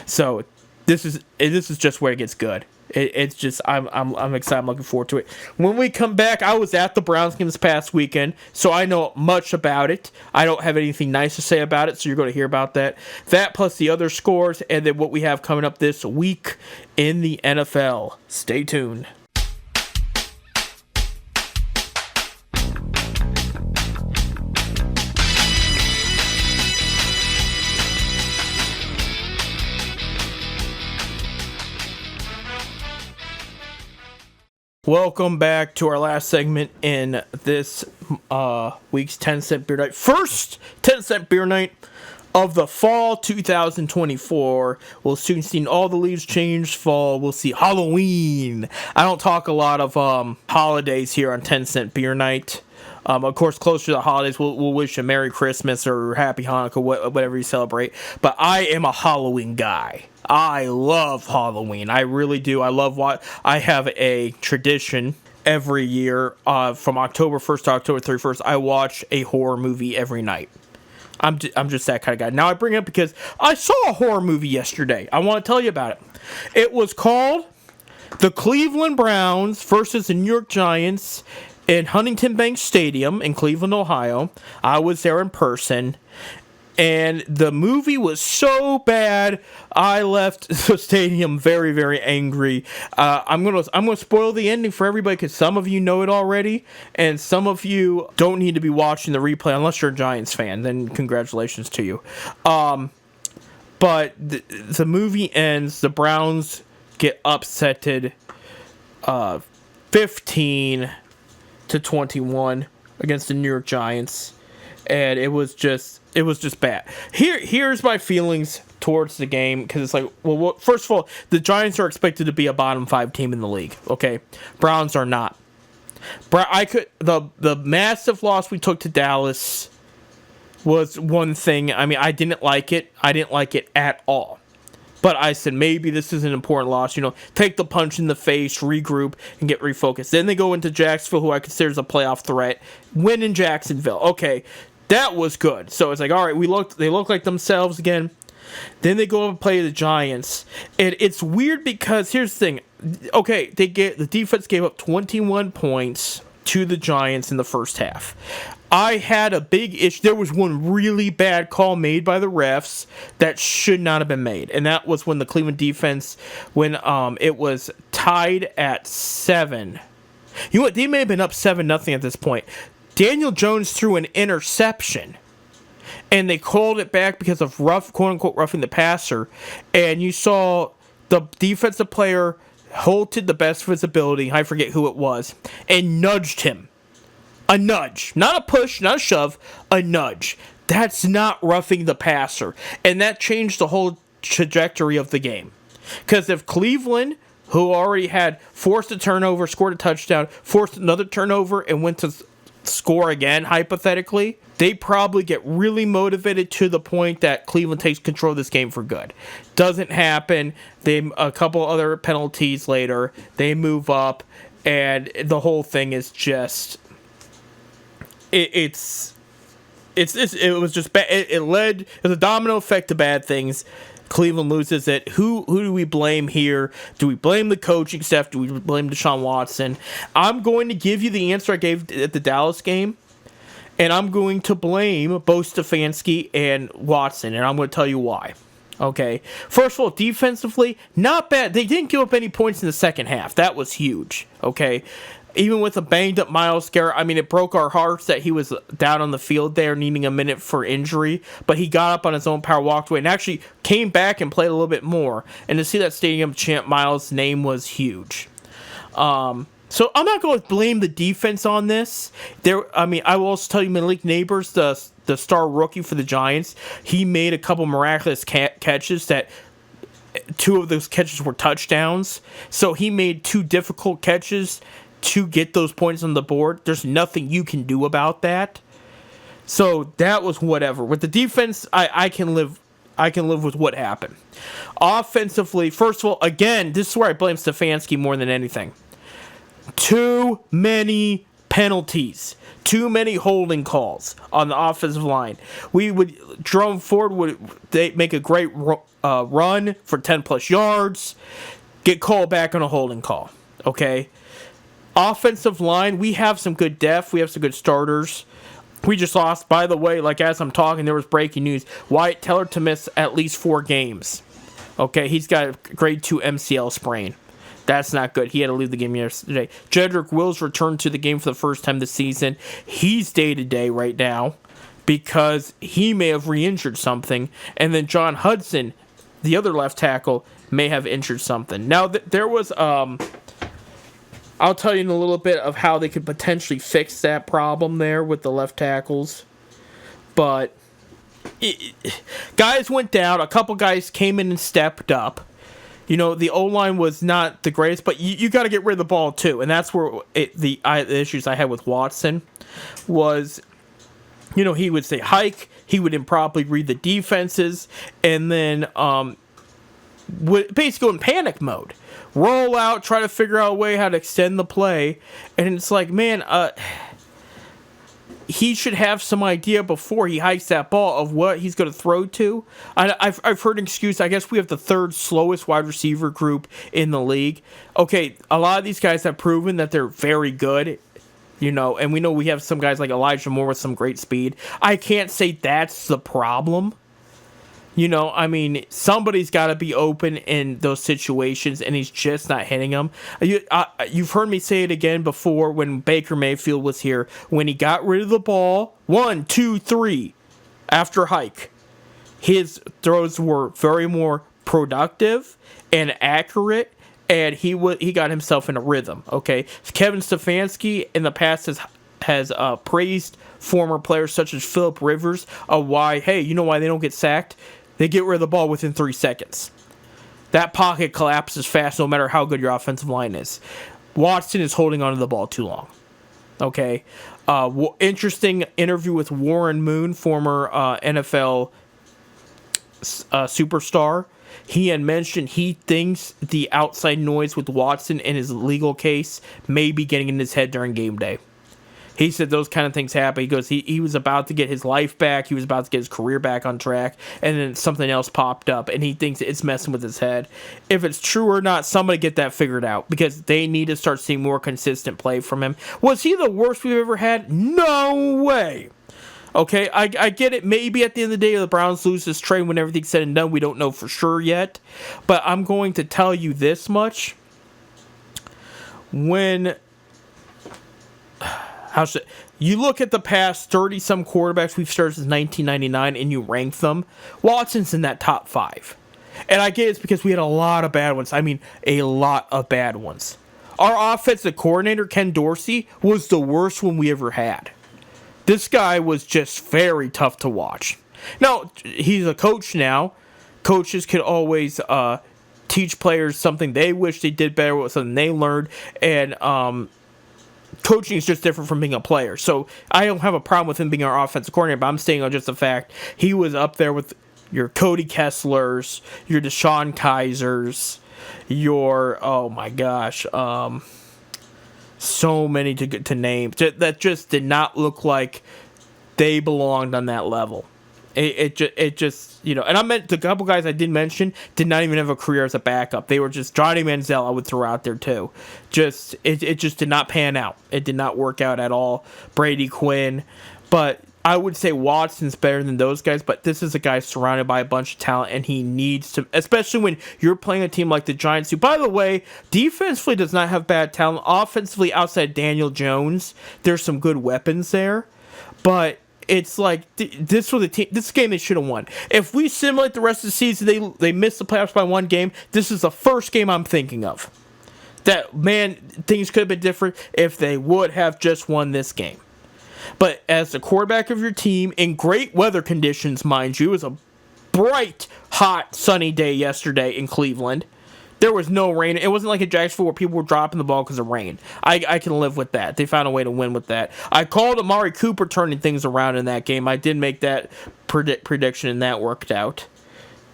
So this is just where it gets good. It's just I'm excited. I'm looking forward to it. When we come back, I was at the Browns game this past weekend, so I know much about it. I don't have anything nice to say about it, so you're going to hear about that. That plus the other scores, and then what we have coming up this week in the NFL. Stay tuned. Welcome back to our last segment in this week's 10 Cent Beer Night. First 10 Cent Beer Night of the fall 2024. We'll soon see all the leaves change fall. We'll see Halloween. I don't talk a lot of holidays here on 10 Cent Beer Night. Of course, closer to the holidays, we'll wish a Merry Christmas or Happy Hanukkah, whatever you celebrate. But I am a Halloween guy. I love Halloween. I really do. I have a tradition every year from October 1st to October 31st. I watch a horror movie every night. I'm just that kind of guy. Now I bring it up because I saw a horror movie yesterday. I want to tell you about it. It was called The Cleveland Browns versus the New York Giants in Huntington Bank Stadium in Cleveland, Ohio. I was there in person. And the movie was so bad, I left the stadium very, very angry. I'm gonna spoil the ending for everybody, because some of you know it already, and some of you don't need to be watching the replay unless you're a Giants fan. Then congratulations to you. But the movie ends. The Browns get upsetted, 15-21 against the New York Giants. And it was just bad. Here's my feelings towards the game, because it's like, well, first of all, the Giants are expected to be a bottom 5 team in the league. Okay, Browns are not. The massive loss we took to Dallas was one thing. I mean, I didn't like it. I didn't like it at all. But I said, maybe this is an important loss. You know, take the punch in the face, regroup, and get refocused. Then they go into Jacksonville, who I consider as a playoff threat. Win in Jacksonville. Okay, that was good. So it's like, all right, they look like themselves again. Then they go up and play the Giants. And it's weird because here's the thing. Okay, the defense gave up 21 points to the Giants in the first half. I had a big issue. There was one really bad call made by the refs that should not have been made, and that was when the Cleveland defense, when it was tied at 7. You know what? They may have been up 7-0 at this point. Daniel Jones threw an interception, and they called it back because of quote-unquote roughing the passer, and you saw the defensive player hold to the best of his ability, I forget who it was, and nudged him. A nudge. Not a push, not a shove, a nudge. That's not roughing the passer. And that changed the whole trajectory of the game. Because if Cleveland, who already had forced a turnover, scored a touchdown, forced another turnover, and went to score again, hypothetically, they probably get really motivated to the point that Cleveland takes control of this game for good. Doesn't happen. A couple other penalties later, they move up, and the whole thing is just... It was just bad. It led as a domino effect to bad things. Cleveland loses it. Who do we blame here? Do we blame the coaching staff? Do we blame Deshaun Watson? I'm going to give you the answer I gave at the Dallas game, and I'm going to blame both Stefanski and Watson, and I'm going to tell you why. Okay, first of all, defensively, not bad. They didn't give up any points in the second half. That was huge. Okay. Even with a banged-up Myles Garrett, I mean, it broke our hearts that he was down on the field there, needing a minute for injury. But he got up on his own power, walked away, and actually came back and played a little bit more. And to see that stadium chant Myles' name was huge. So I'm not going to blame the defense on this. I will also tell you, Malik Neighbors, the star rookie for the Giants, he made a couple miraculous catches that... 2 of those catches were touchdowns. So he made 2 difficult catches to get those points on the board. There's nothing you can do about that. So that was whatever. With the defense, I can live with what happened. Offensively, first of all, again, this is where I blame Stefanski more than anything. Too many penalties. Too many holding calls on the offensive line. Jerome Ford would make a great run for 10 plus yards, get called back on a holding call. Okay? Offensive line, we have some good depth. We have some good starters. We just lost, by the way, like as I'm talking, there was breaking news. Wyatt Teller to miss at least 4 games. Okay, he's got a grade 2 MCL sprain. That's not good. He had to leave the game yesterday. Jedrick Wills returned to the game for the first time this season. He's day-to-day right now because he may have re-injured something. And then John Hudson, the other left tackle, may have injured something. Now, there was... I'll tell you in a little bit of how they could potentially fix that problem there with the left tackles. But guys went down. A couple guys came in and stepped up. You know, the O-line was not the greatest, but you got to get rid of the ball too. And that's where the issues I had with Watson was, you know, he would say hike. He would improperly read the defenses. And then would basically go in panic mode. Roll out, try to figure out a way how to extend the play. And it's like, man, he should have some idea before he hikes that ball of what he's going to throw to. I've heard an excuse. I guess we have the 3rd slowest wide receiver group in the league. Okay, a lot of these guys have proven that they're very good, you know, and we know we have some guys like Elijah Moore with some great speed. I can't say that's the problem. You know, I mean, somebody's got to be open in those situations, and he's just not hitting them. You've heard me say it again before when Baker Mayfield was here. When he got rid of the ball, 1, 2, 3, after hike, his throws were very more productive and accurate, and he got himself in a rhythm. Okay, Kevin Stefanski in the past has praised former players such as Phillip Rivers of why, hey, you know why they don't get sacked? They get rid of the ball within 3 seconds. That pocket collapses fast no matter how good your offensive line is. Watson is holding onto the ball too long. Okay? Interesting interview with Warren Moon, former NFL superstar. He had mentioned he thinks the outside noise with Watson and his legal case may be getting in his head during game day. He said those kind of things happen. He goes, he was about to get his life back. He was about to get his career back on track. And then something else popped up. And he thinks it's messing with his head. If it's true or not, somebody get that figured out. Because they need to start seeing more consistent play from him. Was he the worst we've ever had? No way. Okay, I get it. Maybe at the end of the day, the Browns lose this trade when everything's said and done. We don't know for sure yet. But I'm going to tell you this much. When... you look at the past 30-some quarterbacks we've started since 1999 and you rank them, Watson's in that top 5. And I get it's because we had a lot of bad ones. I mean, a lot of bad ones. Our offensive coordinator, Ken Dorsey, was the worst one we ever had. This guy was just very tough to watch. Now, he's a coach now. Coaches can always teach players something they wish they did better with, something they learned, and coaching is just different from being a player. So I don't have a problem with him being our offensive coordinator, but I'm staying on just the fact he was up there with your Cody Kesslers, your Deshaun Kaisers, your, oh my gosh, so many to name that just did not look like they belonged on that level. It just, you know, and I meant the couple guys I did mention did not even have a career as a backup. They were just Johnny Manziel I would throw out there too. It just did not pan out. It did not work out at all. Brady Quinn, but I would say Watson's better than those guys, but this is a guy surrounded by a bunch of talent, and he needs to, especially when you're playing a team like the Giants, who, by the way, defensively does not have bad talent. Offensively, outside Daniel Jones, there's some good weapons there, but it's like this was a team. This game they should have won. If we simulate the rest of the season, they missed the playoffs by one game. This is the first game I'm thinking of. That, man, things could have been different if they would have just won this game. But as the quarterback of your team, in great weather conditions, mind you, it was a bright, hot, sunny day yesterday in Cleveland. There was no rain. It wasn't like in Jacksonville where people were dropping the ball because of rain. I can live with that. They found a way to win with that. I called Amari Cooper turning things around in that game. I did make that prediction, and that worked out.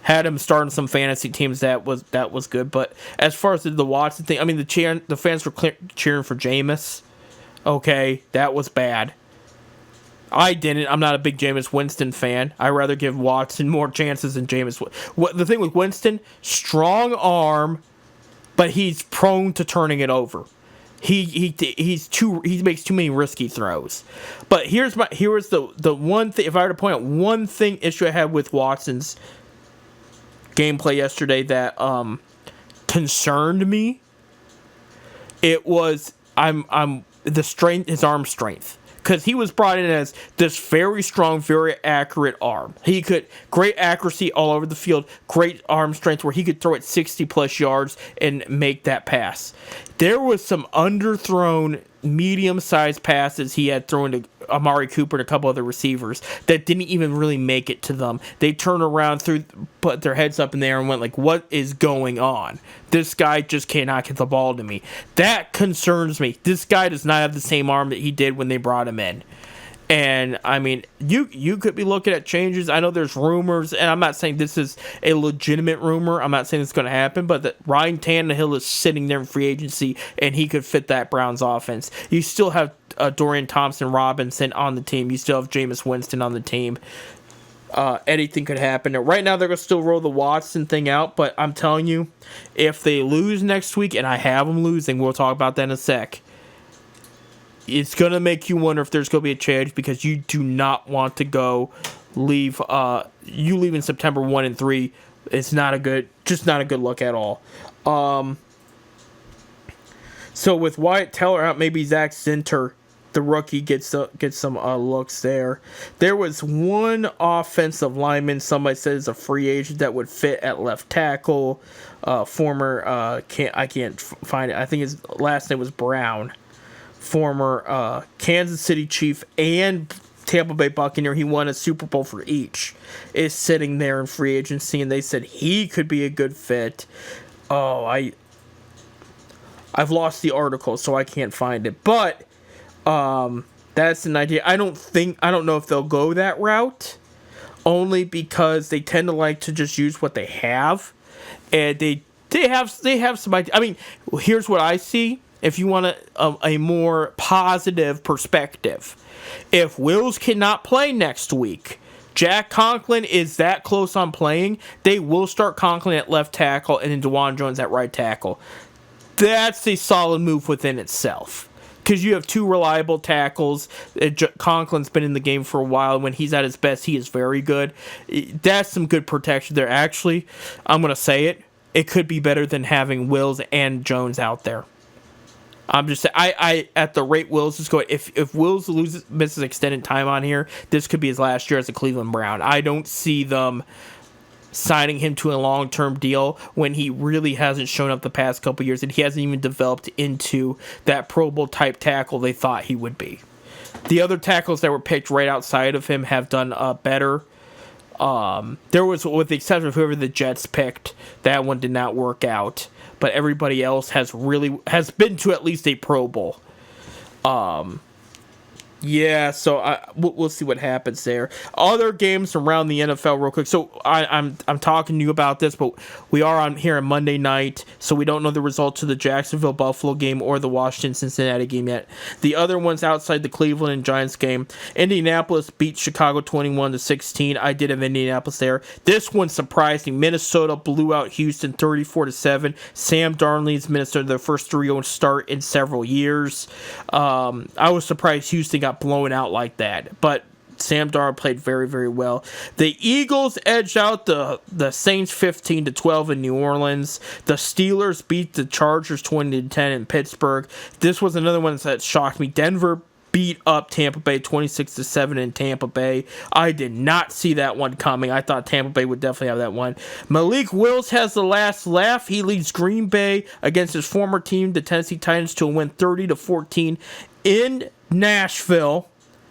Had him starting some fantasy teams. That was good. But as far as the Watson thing, I mean, the fans were cheering for Jameis. Okay, that was bad. I didn't. I'm not a big Jameis Winston fan. I'd rather give Watson more chances than Jameis. The thing with Winston, strong arm, but he's prone to turning it over. He makes too many risky throws. But here's the one thing. If I were to point out one issue I had with Watson's gameplay yesterday that concerned me, it was his arm strength. Because he was brought in as this very strong, very accurate arm. He could, great accuracy all over the field, great arm strength where he could throw it 60-plus yards and make that pass. There was some underthrown, medium-sized passes he had thrown to Amari Cooper and a couple other receivers that didn't even really make it to them. They turned around, put their heads up in the air and went like, what is going on? This guy just cannot get the ball to me. That concerns me. This guy does not have the same arm that he did when they brought him in. And, I mean, you could be looking at changes. I know there's rumors, and I'm not saying this is a legitimate rumor. I'm not saying it's going to happen, but that Ryan Tannehill is sitting there in free agency, and he could fit that Browns offense. You still have Dorian Thompson-Robinson on the team. You still have Jameis Winston on the team. Anything could happen. Right now, they're going to still roll the Watson thing out, but I'm telling you, if they lose next week, and I have them losing, we'll talk about that in a sec, it's going to make you wonder if there's going to be a change, because you do not want to leave in September 1 and 3. It's not a good look at all. So with Wyatt Teller out, maybe Zach Zinter, the rookie, gets some looks there. There was one offensive lineman somebody said is a free agent that would fit at left tackle. I can't find it. I think his last name was Brown. Former Kansas City Chief and Tampa Bay Buccaneer. He won a Super Bowl for each. Is sitting there in free agency, and they said he could be a good fit. Oh, I've lost the article, so I can't find it. But that's an idea. I don't know if they'll go that route, only because they tend to like to just use what they have, and they have some idea. I mean, here's what I see. if you want a more positive perspective, if Wills cannot play next week, Jack Conklin is that close on playing, they will start Conklin at left tackle and then DeJuan Jones at right tackle. That's a solid move within itself. Because you have two reliable tackles. Conklin's been in the game for a while. When he's at his best, he is very good. That's some good protection there. Actually, I'm going to say it. It could be better than having Wills and Jones out there. I'm just saying, I at the rate Wills is going, if Wills misses extended time on here, this could be his last year as a Cleveland Brown. I don't see them signing him to a long-term deal when he really hasn't shown up the past couple years, and he hasn't even developed into that Pro Bowl type tackle they thought he would be. The other tackles that were picked right outside of him have done better. There was, with the exception of whoever the Jets picked, that one did not work out. But everybody else has been to at least a Pro Bowl. Yeah, so we'll see what happens there. Other games around the NFL real quick. So I'm talking to you about this, but we are on here on Monday night, so we don't know the results of the Jacksonville-Buffalo game or the Washington-Cincinnati game yet. The other ones outside the Cleveland and Giants game, Indianapolis beat Chicago 21-16. I did have Indianapolis there. This one surprising. Minnesota blew out Houston 34-7. Sam Darnold's Minnesota, their first 3-0 start in several years. I was surprised Houston got blown out like that, but Sam Darnold played very, very well. The Eagles edged out the Saints 15-12 in New Orleans. The Steelers beat the Chargers 20-10 in Pittsburgh. This was another one that shocked me. Denver beat up Tampa Bay 26-7 in Tampa Bay. I did not see that one coming. I thought Tampa Bay would definitely have that one. Malik Willis has the last laugh. He leads Green Bay against his former team, the Tennessee Titans, to a win 30-14 in Nashville.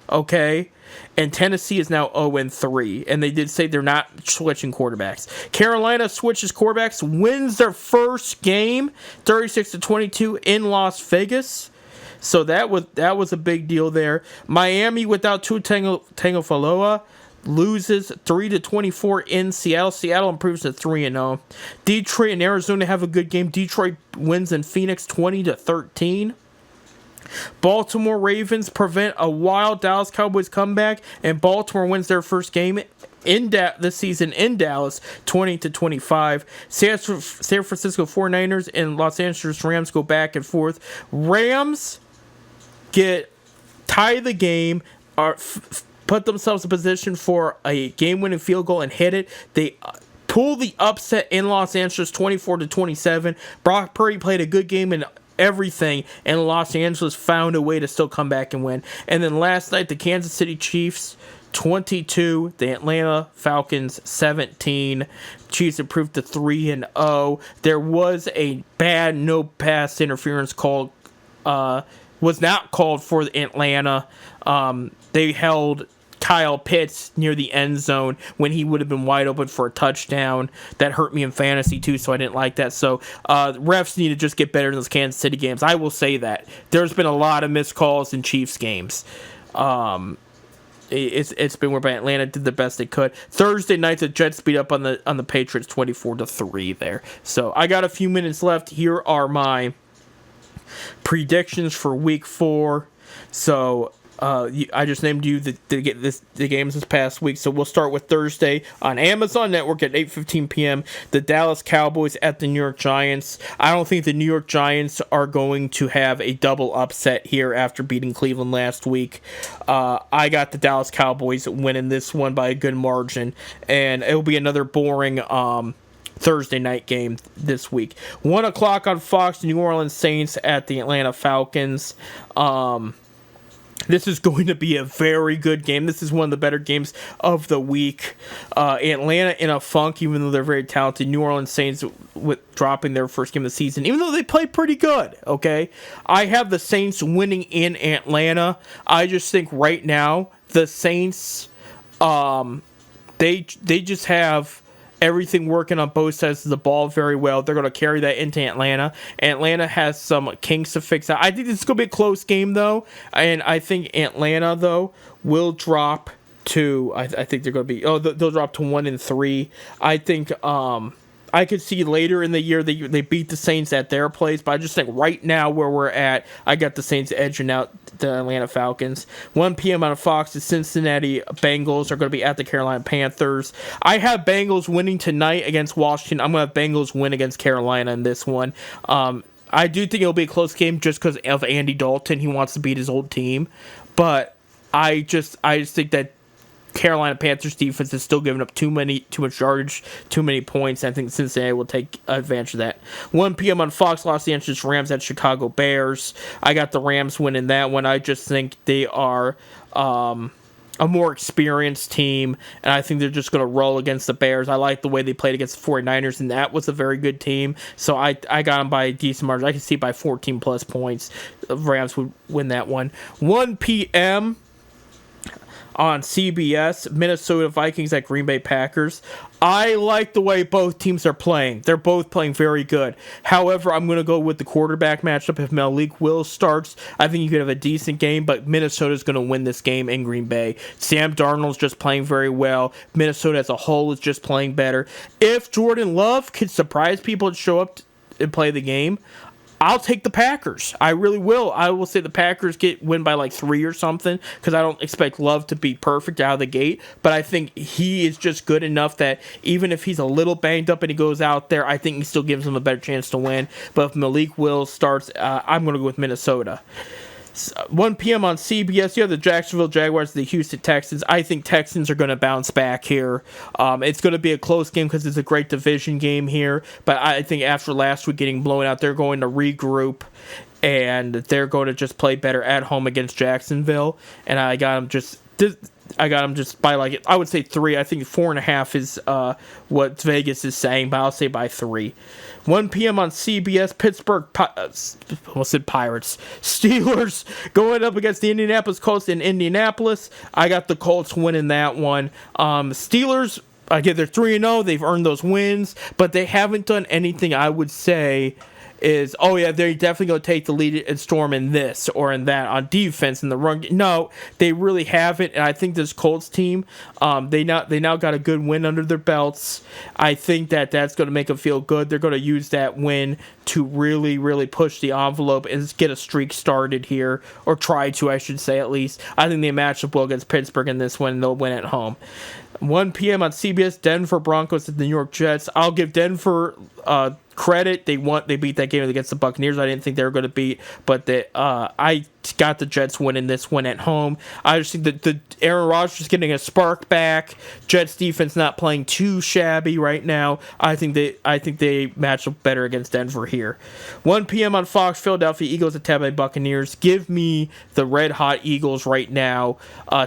Okay, and Tennessee is now 0-3, and they did say they're not switching quarterbacks. Carolina switches quarterbacks, wins their first game 36-22 in Las Vegas. So that was a big deal there. Miami without Tua Tagovailoa loses 3-24 in Seattle. Seattle improves to 3-0. Detroit and Arizona have a good game. Detroit wins in Phoenix 20-13. Baltimore Ravens prevent a wild Dallas Cowboys comeback, and Baltimore wins their first game this season in Dallas 20-25. San Francisco 49ers and Los Angeles Rams go back and forth. Rams tie the game, put themselves in position for a game-winning field goal and hit it. They pull the upset in Los Angeles 24-27. Brock Purdy played a good game and everything, and Los Angeles found a way to still come back and win. And then last night, the Kansas City Chiefs 22, the Atlanta Falcons 17. Chiefs improved to 3-0. There was a bad no pass interference call, was not called for Atlanta. They held Kyle Pitts near the end zone when he would have been wide open for a touchdown. That hurt me in fantasy too, so I didn't like that. So refs need to just get better in those Kansas City games. I will say that. There's been a lot of missed calls in Chiefs games. It's been where Atlanta did the best they could. Thursday night, the Jets beat up on the Patriots 24-3 there. So I got a few minutes left. Here are my predictions for Week 4. So I just named you the games this past week. So we'll start with Thursday on Amazon Network at 8:15 p.m. The Dallas Cowboys at the New York Giants. I don't think the New York Giants are going to have a double upset here after beating Cleveland last week. I got the Dallas Cowboys winning this one by a good margin, and it will be another boring Thursday night game this week. 1 o'clock on Fox, New Orleans Saints at the Atlanta Falcons. This is going to be a very good game. This is one of the better games of the week. Atlanta in a funk, even though they're very talented. New Orleans Saints with dropping their first game of the season, even though they played pretty good. Okay, I have the Saints winning in Atlanta. I just think right now the Saints, they just have everything working on both sides of the ball very well. They're going to carry that into Atlanta. Atlanta has some kinks to fix out. I think this is going to be a close game, though. And I think Atlanta, though, will drop to... I think they're going to be... they'll drop to 1-3. I think I could see later in the year they beat the Saints at their place, but I just think right now where we're at, I got the Saints edging out the Atlanta Falcons. 1 p.m. on Fox, the Cincinnati Bengals are going to be at the Carolina Panthers. I have Bengals winning tonight against Washington. I'm going to have Bengals win against Carolina in this one. I do think it'll be a close game just because of Andy Dalton. He wants to beat his old team, but I just think that Carolina Panthers defense is still giving up too much yardage, too many points. I think Cincinnati will take advantage of that. 1 p.m. on Fox, Los Angeles Rams at Chicago Bears. I got the Rams winning that one. I just think they are a more experienced team, and I think they're just going to roll against the Bears. I like the way they played against the 49ers, and that was a very good team. So I got them by a decent margin. I can see by 14 plus points, the Rams would win that one. 1 p.m. on CBS, Minnesota Vikings at Green Bay Packers. I like the way both teams are playing. They're both playing very good. However, I'm going to go with the quarterback matchup. If Malik Willis starts, I think you could have a decent game, but Minnesota's going to win this game in Green Bay. Sam Darnold's just playing very well. Minnesota as a whole is just playing better. If Jordan Love could surprise people and show up and play the game, I'll take the Packers. I really will. I will say the Packers win by like 3 or something because I don't expect Love to be perfect out of the gate, but I think he is just good enough that even if he's a little banged up and he goes out there, I think he still gives him a better chance to win. But if Malik Willis starts, I'm going to go with Minnesota. 1 p.m. on CBS, you have the Jacksonville Jaguars, the Houston Texans. I think Texans are going to bounce back here. It's going to be a close game because it's a great division game here. But I think after last week getting blown out, they're going to regroup and they're going to just play better at home against Jacksonville. And I got them just by like, I would say 3. I think 4.5 is what Vegas is saying, but I'll say by 3. 1 p.m. on CBS, Pittsburgh, almost said Pirates. Steelers going up against the Indianapolis Colts in Indianapolis. I got the Colts winning that one. Steelers, again, they're 3-0. They've earned those wins, but they haven't done anything I would say is, oh yeah, they're definitely going to take the lead and storm in this or in that on defense in the run. No, they really haven't, and I think this Colts team, they now got a good win under their belts. I think that's going to make them feel good. They're going to use that win to really, really push the envelope and get a streak started here, or try to, I should say, at least. I think they match up well against Pittsburgh in this one, and they'll win at home. 1 p.m. on CBS, Denver Broncos at the New York Jets. I'll give Denver credit. They beat that game against the Buccaneers. I didn't think they were going to beat, but I got the Jets winning this one at home. I just think that the Aaron Rodgers getting a spark back. Jets defense not playing too shabby right now. I think they match up better against Denver here. 1 p.m. on Fox, Philadelphia Eagles at Tampa Bay Buccaneers. Give me the red hot Eagles right now.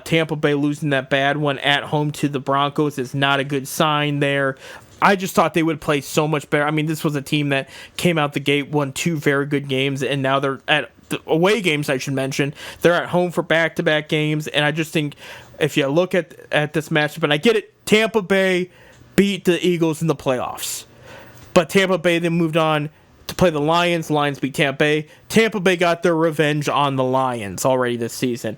Tampa Bay losing that bad one at home to the Broncos is not a good sign there. I just thought they would play so much better. I mean, this was a team that came out the gate, won 2 very good games, and now they're at away games, I should mention. They're at home for back-to-back games, and I just think if you look at this matchup, and I get it, Tampa Bay beat the Eagles in the playoffs. But Tampa Bay then moved on to play the Lions. Lions beat Tampa Bay. Tampa Bay got their revenge on the Lions already this season.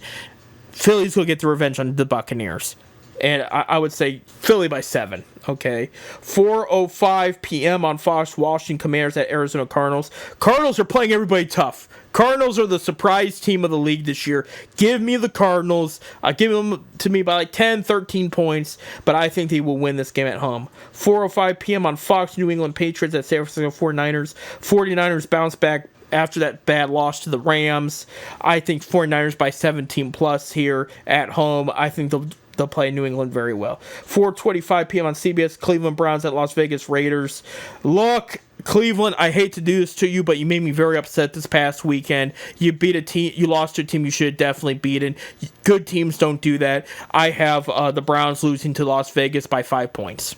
Philly's going to get the revenge on the Buccaneers. And I would say Philly by 7, okay? 4:05 p.m. on Fox, Washington Commanders at Arizona Cardinals. Cardinals are playing everybody tough. Cardinals are the surprise team of the league this year. Give me the Cardinals. Give them to me by like 10, 13 points, but I think they will win this game at home. 4:05 p.m. on Fox, New England Patriots at San Francisco 49ers. 49ers bounce back after that bad loss to the Rams. I think 49ers by 17 plus here at home. I think they'll play New England very well. 4:25 p.m. on CBS, Cleveland Browns at Las Vegas Raiders. Look, Cleveland, I hate to do this to you, but you made me very upset this past weekend. You beat a team, you lost to a team you should have definitely beaten. Good teams don't do that. I have the Browns losing to Las Vegas by 5 points.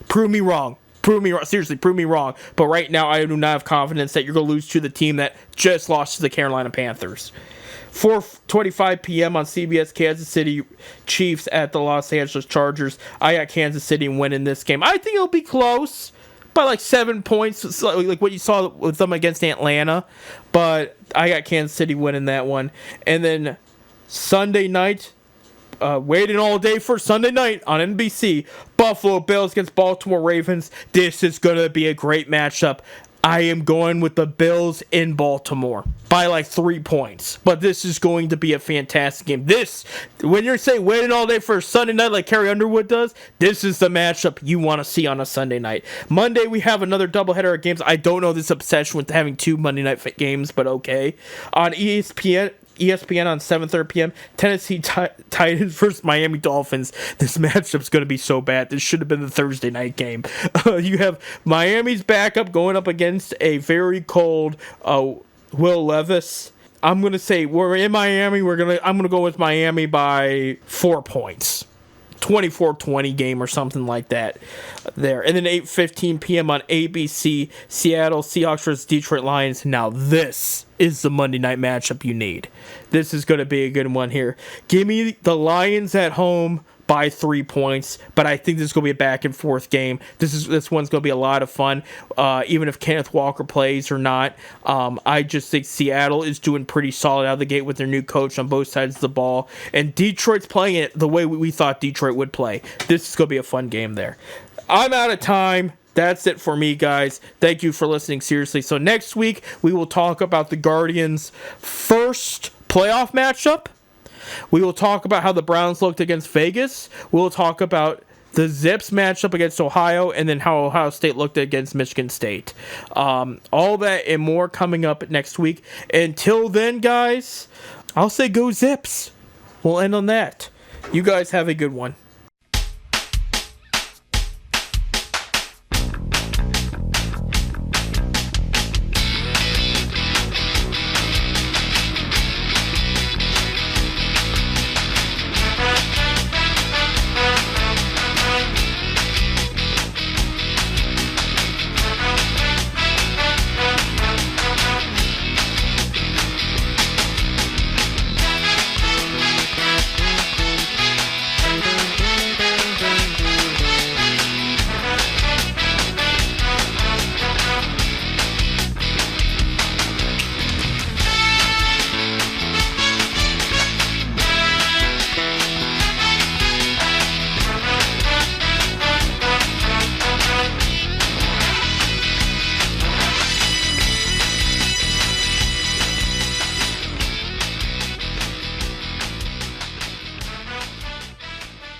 Prove me wrong. Seriously, prove me wrong. But right now, I do not have confidence that you're going to lose to the team that just lost to the Carolina Panthers. 4:25 p.m. on CBS, Kansas City Chiefs at the Los Angeles Chargers. I got Kansas City winning this game. I think it'll be close by like 7 points, like what you saw with them against Atlanta. But I got Kansas City winning that one. And then Sunday night, waiting all day for Sunday night on NBC. Buffalo Bills against Baltimore Ravens. This is going to be a great matchup. I am going with the Bills in Baltimore by like 3 points. But this is going to be a fantastic game. When you're saying waiting all day for Sunday night like Carrie Underwood does, this is the matchup you want to see on a Sunday night. Monday, we have another doubleheader of games. I don't know this obsession with having 2 Monday night games, but okay. On ESPN on 7:30 p.m. Tennessee Titans versus Miami Dolphins. This matchup's going to be so bad. This should have been the Thursday night game. You have Miami's backup going up against a very cold Will Levis. I'm going to say we're in Miami. I'm going to go with Miami by 4 points. 24-20 game or something like that there. And then 8:15 p.m. on ABC, Seattle Seahawks versus Detroit Lions. Now this is the Monday night matchup you need. This is going to be a good one here. Give me the Lions at home by 3 points, but I think this is going to be a back and forth game. This one's going to be a lot of fun, even if Kenneth Walker plays or not. I just think Seattle is doing pretty solid out of the gate with their new coach on both sides of the ball, and Detroit's playing it the way we thought Detroit would play. This is going to be a fun game there. I'm out of time. That's it for me, guys. Thank you for listening, seriously. So next week, we will talk about the Guardians' first playoff matchup. We will talk about how the Browns looked against Vegas. We'll talk about the Zips matchup against Ohio, and then how Ohio State looked against Michigan State. All that and more coming up next week. Until then, guys, I'll say go Zips. We'll end on that. You guys have a good one.